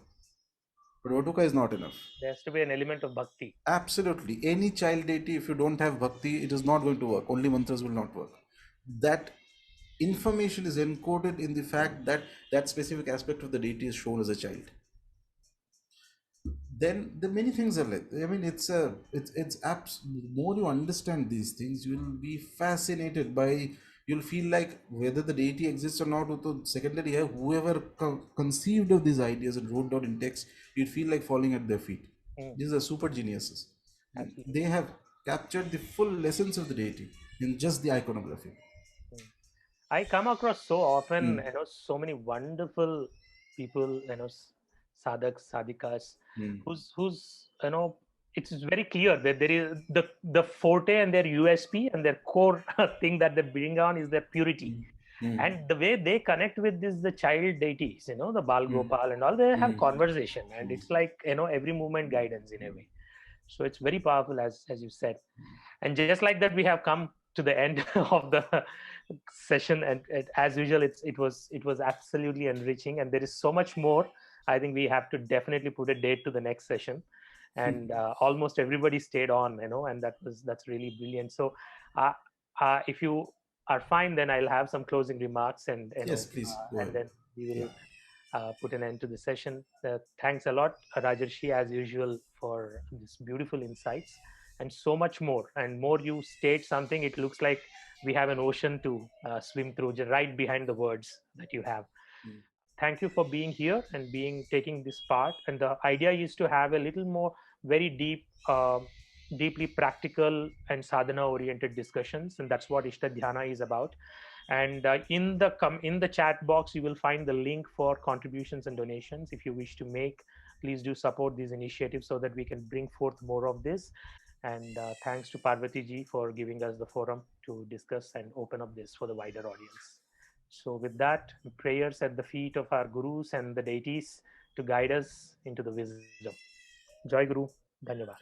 but Vatuka is not enough. There has to be an element of bhakti. Absolutely, any child deity, if you don't have bhakti, it is not going to work. Only mantras will not work. That information is encoded in the fact that that specific aspect of the deity is shown as a child. Then the many things are like, I mean, it's apps. The more you understand these things, you will be fascinated by, you'll feel like whether the deity exists or not, with the secondary, whoever conceived of these ideas and wrote down in text, you'd feel like falling at their feet. These are super geniuses, and Absolutely. they have captured the full essence of the deity in just the iconography. I come across so often, so many wonderful people, sadhaks, sadhikas, Mm. who's, it's very clear that there is the forte and their USP and their core thing that they bring on is their purity. Mm. And the way they connect with this, the child deities, the Bal Mm. Gopal and all, they have Mm. conversation, and it's like, every movement guidance in a way. So it's very powerful, as you said. And just like that, we have come to the end of the session, and as usual, it was absolutely enriching, and there is so much more. I think we have to definitely put a date to the next session, and almost everybody stayed on, and that's really brilliant. So uh, if you are fine, then I'll have some closing remarks, and Yes, please go and ahead. then we Yeah. will put an end to the session. Thanks a lot, Rajarshi, as usual, for these beautiful insights and so much more. And more you state something, it looks like we have an ocean to swim through, right behind the words that you have. Mm. Thank you for being here and taking this part. And the idea is to have a little more very deeply practical and sadhana oriented discussions, and that's what Ishta Dhyana is about. And in the chat box, you will find the link for contributions and donations. If you wish to make, please do support these initiatives so that we can bring forth more of this. And thanks to Parvathy ji for giving us the forum to discuss and open up this for the wider audience. So, with that, prayers at the feet of our gurus and the deities to guide us into the wisdom. Joy Guru, Dhanyavad.